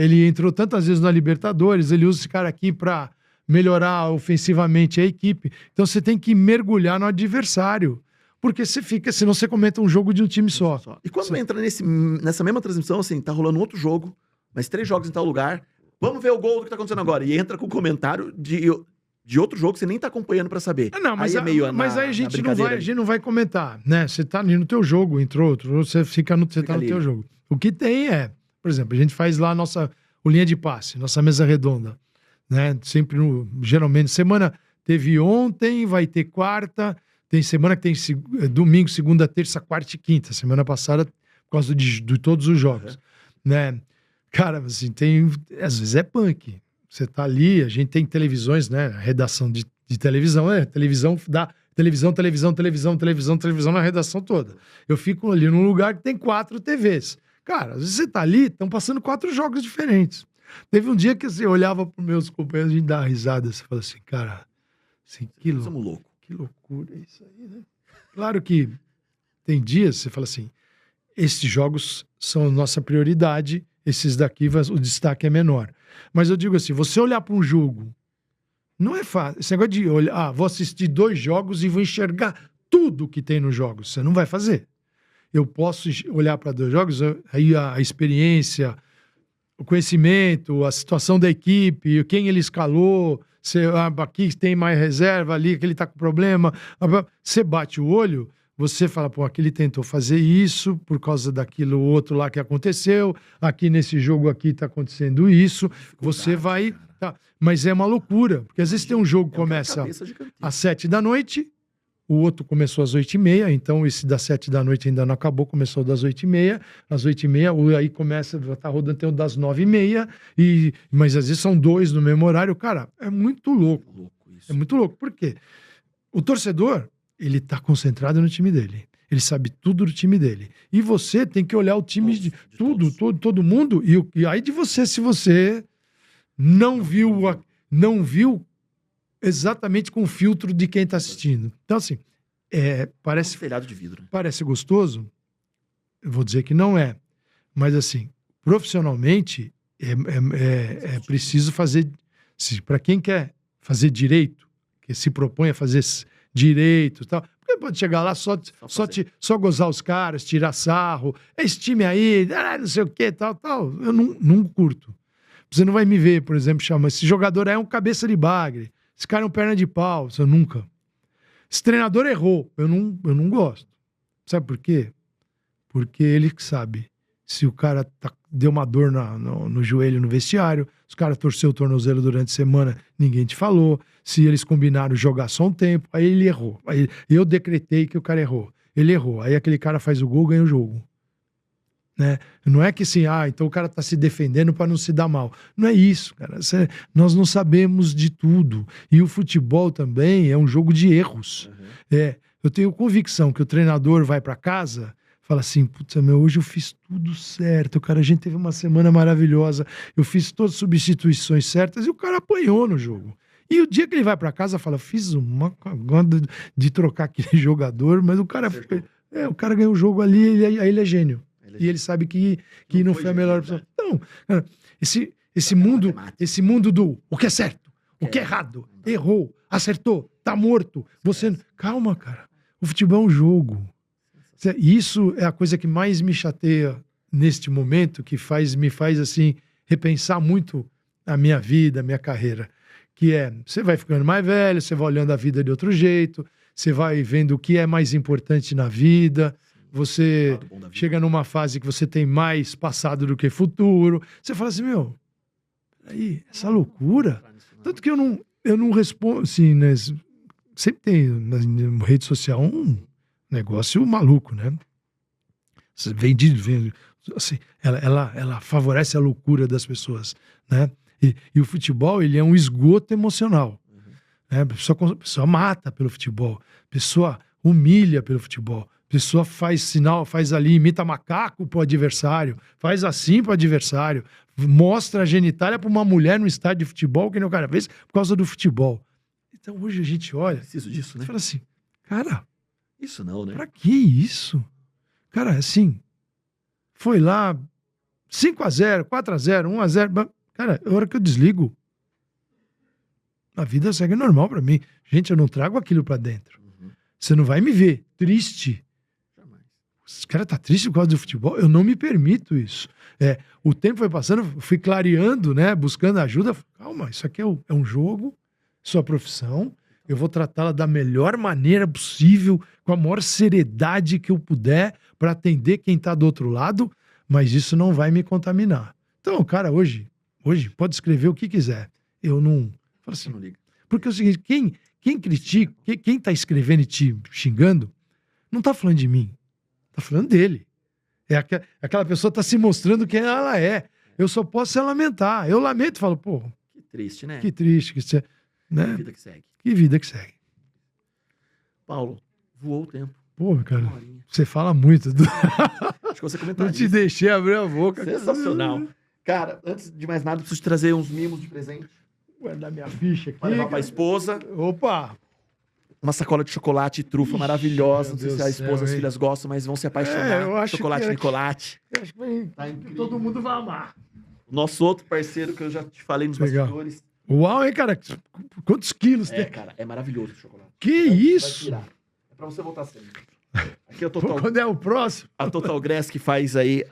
Ele entrou tantas vezes na Libertadores, ele usa esse cara aqui para melhorar ofensivamente a equipe. Então você tem que mergulhar no adversário. Porque senão você comenta um jogo de um time só. E quando entra nessa mesma transmissão, assim, tá rolando outro jogo, mas 3 jogos em tal lugar, vamos ver o gol do que tá acontecendo agora. E entra com comentário de outro jogo que você nem tá acompanhando pra saber. Não, mas aí, a gente não vai comentar, né? Você tá ali no teu jogo, entrou outro, você tá no teu jogo. O que tem por exemplo, a gente faz lá o linha de passe, nossa mesa redonda, né? Sempre geralmente, semana teve ontem, vai ter quarta, tem semana que tem domingo, segunda, terça, quarta e quinta. Semana passada, por causa de todos os jogos, né? Cara, assim, às vezes é punk. Você tá ali, a gente tem televisões, né? A redação de televisão, televisão na redação toda. Eu fico ali num lugar que tem 4 TVs. Cara, às vezes você tá ali, estão passando 4 jogos diferentes. Teve um dia que você olhava pros meus companheiros e a gente dava risada. Você fala assim, cara, assim, que loucura é isso aí, né? Claro que tem dias, você fala assim, esses jogos são nossa prioridade, esses daqui o destaque é menor. Mas eu digo assim, você olhar para um jogo, não é fácil. Esse negócio de olhar, vou assistir 2 jogos e vou enxergar tudo que tem nos jogos. Você não vai fazer. Eu posso olhar para 2 jogos, aí a experiência, o conhecimento, a situação da equipe, quem ele escalou, aqui tem mais reserva, ali que ele tá com problema. Você bate o olho, você fala, pô, aqui ele tentou fazer isso por causa daquilo outro lá que aconteceu, aqui nesse jogo aqui tá acontecendo isso, você vai... Tá. Mas é uma loucura, porque às vezes tem um jogo que começa às 7 da noite, o outro começou às 8h30, então esse das 7 da noite ainda não acabou, começou das 8h30, às 8h30, aí começa, tá rodando até o das 9h30, mas às vezes são 2 no mesmo horário. Cara, é muito louco. É muito louco. Por quê? O torcedor, ele tá concentrado no time dele. Ele sabe tudo do time dele. E você tem que olhar o time de todo mundo, e aí de você, se você não viu exatamente com o filtro de quem está assistindo. Então, assim, parece... Um telhado de vidro. Parece gostoso? Eu vou dizer que não é. Mas, assim, profissionalmente, é preciso fazer... Para quem quer fazer direito, que se propõe a fazer direito e tal, porque pode chegar lá só gozar os caras, tirar sarro, esse time aí, não sei o que, tal. Eu não curto. Você não vai me ver, por exemplo, chamar esse jogador é um cabeça de bagre. Esse cara é um perna de pau, eu nunca. Esse treinador errou, eu não gosto. Sabe por quê? Porque ele que sabe. Se o cara deu uma dor no joelho no vestiário, se o cara torceu o tornozelo durante a semana, ninguém te falou. Se eles combinaram jogar só um tempo, aí ele errou. Aí eu decretei que o cara errou. Ele errou. Aí aquele cara faz o gol, ganha o jogo. Né? Não é que assim, então o cara tá se defendendo para não se dar mal. Não é isso, cara. Nós não sabemos de tudo. E o futebol também é um jogo de erros. Eu tenho convicção que o treinador vai para casa, fala assim, putz, hoje eu fiz tudo certo, cara, a gente teve uma semana maravilhosa, eu fiz todas as substituições certas e o cara apanhou no jogo. E o dia que ele vai para casa, fala, fiz uma cagada de trocar aquele jogador, mas o cara ganhou o jogo ali, aí ele é gênio. E ele sabe que não foi a melhor opção. Então, cara, esse mundo do o que é certo, o que é errado, errou, acertou, tá morto. Calma, cara. O futebol é um jogo. Isso é a coisa que mais me chateia neste momento, que me faz assim, repensar muito a minha vida, a minha carreira. Que você vai ficando mais velho, você vai olhando a vida de outro jeito, você vai vendo o que é mais importante na vida. Você chega numa fase que você tem mais passado do que futuro. Você fala assim, aí, essa loucura. Tanto que eu não respondo, assim, né? Sempre tem na rede social um negócio maluco, né? Você vem assim, ela favorece a loucura das pessoas, né? E o futebol, ele é um esgoto emocional. Né? A pessoa mata pelo futebol. A pessoa humilha pelo futebol. pessoa faz sinal, faz ali, imita macaco pro adversário, faz assim pro adversário, mostra a genitália pra uma mulher no estádio de futebol, que nem o cara fez, por causa do futebol. Então hoje a gente olha, Preciso disso, né? e fala assim, cara, Isso não, né? pra que isso? Cara, assim, foi lá 5-0, 4-0, 1-0, cara, a hora que eu desligo, a vida segue normal pra mim. Gente, eu não trago aquilo pra dentro. Você não vai me ver triste. Jamais. Esse cara tá triste por causa do futebol? Eu não me permito isso. O tempo foi passando, fui clareando, né? Buscando ajuda. Calma, isso aqui é um jogo, sua profissão. Eu vou tratá-la da melhor maneira possível, com a maior seriedade que eu puder, para atender quem tá do outro lado, mas isso não vai me contaminar. Então, cara, hoje pode escrever o que quiser. Eu não... Fala assim, Você não liga. porque é o seguinte, quem critica, quem tá escrevendo e te xingando, não tá falando de mim. Tá falando dele. Aquela pessoa tá se mostrando quem ela é. Eu só posso se lamentar. Eu lamento e falo, pô, Que triste, né? que triste. Que Né? vida que segue. Que vida que segue. Paulo, voou o tempo. Pô, cara, Uma horinha. você fala muito. Acho que você comentou Não te deixei abrir a boca. Sensacional. Cara, antes de mais nada, preciso te trazer uns mimos de presente. Guardar minha ficha aqui. Pra levar pra esposa. Opa! Uma sacola de chocolate e trufa Ixi, maravilhosa. Não meu sei se Deus a do esposa e céu, as hein? filhas gostam, mas vão se apaixonar. eu acho Chocolate que- Nicolate. Eu acho que Tá incrível. todo mundo vai amar. Nosso outro parceiro, que eu já te falei nos Legal. bastidores. Uau, hein, cara? Quantos quilos tem? Cara, é maravilhoso o chocolate. Que Vai isso? tirar. É pra você voltar sempre. Aqui é o Total, Quando é o próximo? a Total Grass, que faz aí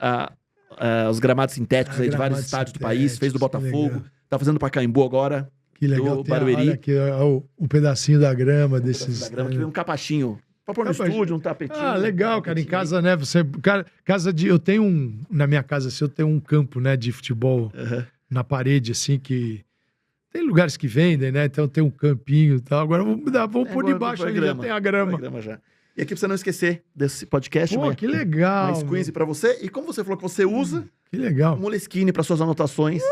os gramados sintéticos aí de vários gramados estádios do país. Fez do sintéticos, que Botafogo. legal. Tá fazendo pra Caimbu agora. Que legal. Do Tem Barueri. olha aqui, ó, o pedacinho da grama desses... Da grama, que vem um capachinho. Pra pôr no Capachinho. estúdio, um tapetinho. Ah, legal, cara. Em tapetinho. casa, né? Casa de... Eu tenho na minha casa, assim, eu tenho um campo, né, de futebol na parede, assim, que... Tem lugares que vendem, né? Então tem um campinho e tal. Agora vamos pôr agora debaixo põe ali, já tem a grama. Põe já. E aqui, pra você não esquecer desse podcast, Pô, que legal. uma squeeze pra você. E como você falou que você usa, Que legal. um Moleskine para suas anotações.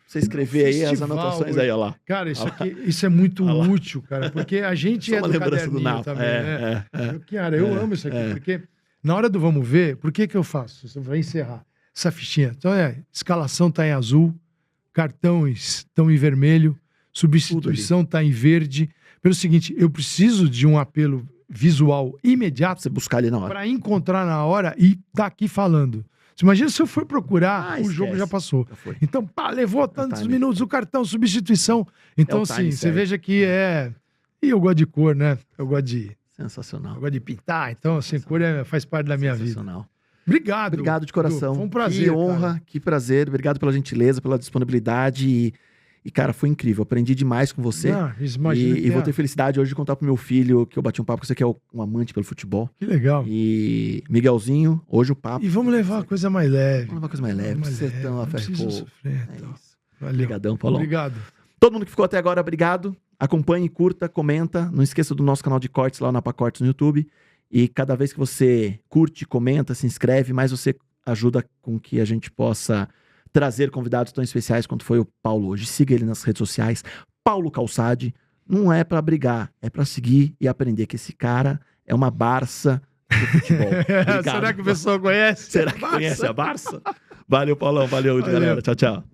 Você escrever aí as festival, anotações aí, ó lá. Cara, isso é muito Olha lá. útil, cara, porque a gente Só é uma do lembrança do caderninho Napa. também, né? Cara, eu amo isso aqui, é. porque na hora do vamos ver, por que eu faço? Você vai encerrar essa fichinha. Então escalação tá em azul, cartões estão em vermelho, substituição tá em verde. Pelo seguinte, eu preciso de um apelo visual imediato Você buscar ali na hora. para encontrar na hora e tá aqui falando. Você imagina se eu for procurar, o jogo esquece. já passou. Já foi. Então, pá, levou tantos time. minutos o cartão, substituição. Então, É o time assim, você certo. veja que E eu gosto de cor, né? Eu gosto Sensacional. de pintar. Então, assim, cor faz parte da minha vida. Sensacional. Obrigado. Obrigado de coração. Edu. Foi um prazer. Que honra, cara. que prazer. Obrigado pela gentileza, pela disponibilidade. E, cara, foi incrível. Aprendi demais com você. Ah, imagina E vou ter felicidade hoje de contar pro meu filho que eu bati um papo com você, que é um amante pelo futebol. Que legal. E Miguelzinho, hoje o papo. E vamos levar uma coisa mais leve. Vamos levar uma coisa mais leve. Mais Você leve, tão não precisa sofrer, É então. isso. Valeu. Obrigadão, Paulão. Obrigado. Todo mundo que ficou até agora, obrigado. Acompanhe, curta, comenta. Não esqueça do nosso canal de cortes lá na Pacortes no YouTube. E cada vez que você curte, comenta, se inscreve, mais você ajuda com que a gente possa trazer convidados tão especiais quanto foi o Paulo hoje. Siga ele nas redes sociais. Paulo Calçade. Não é pra brigar, é pra seguir e aprender que esse cara é uma Barça do futebol. Obrigado. Será que o pessoal conhece? Será que conhece a Barça? Valeu, Paulão. Valeu, Valeu. galera. Tchau, tchau.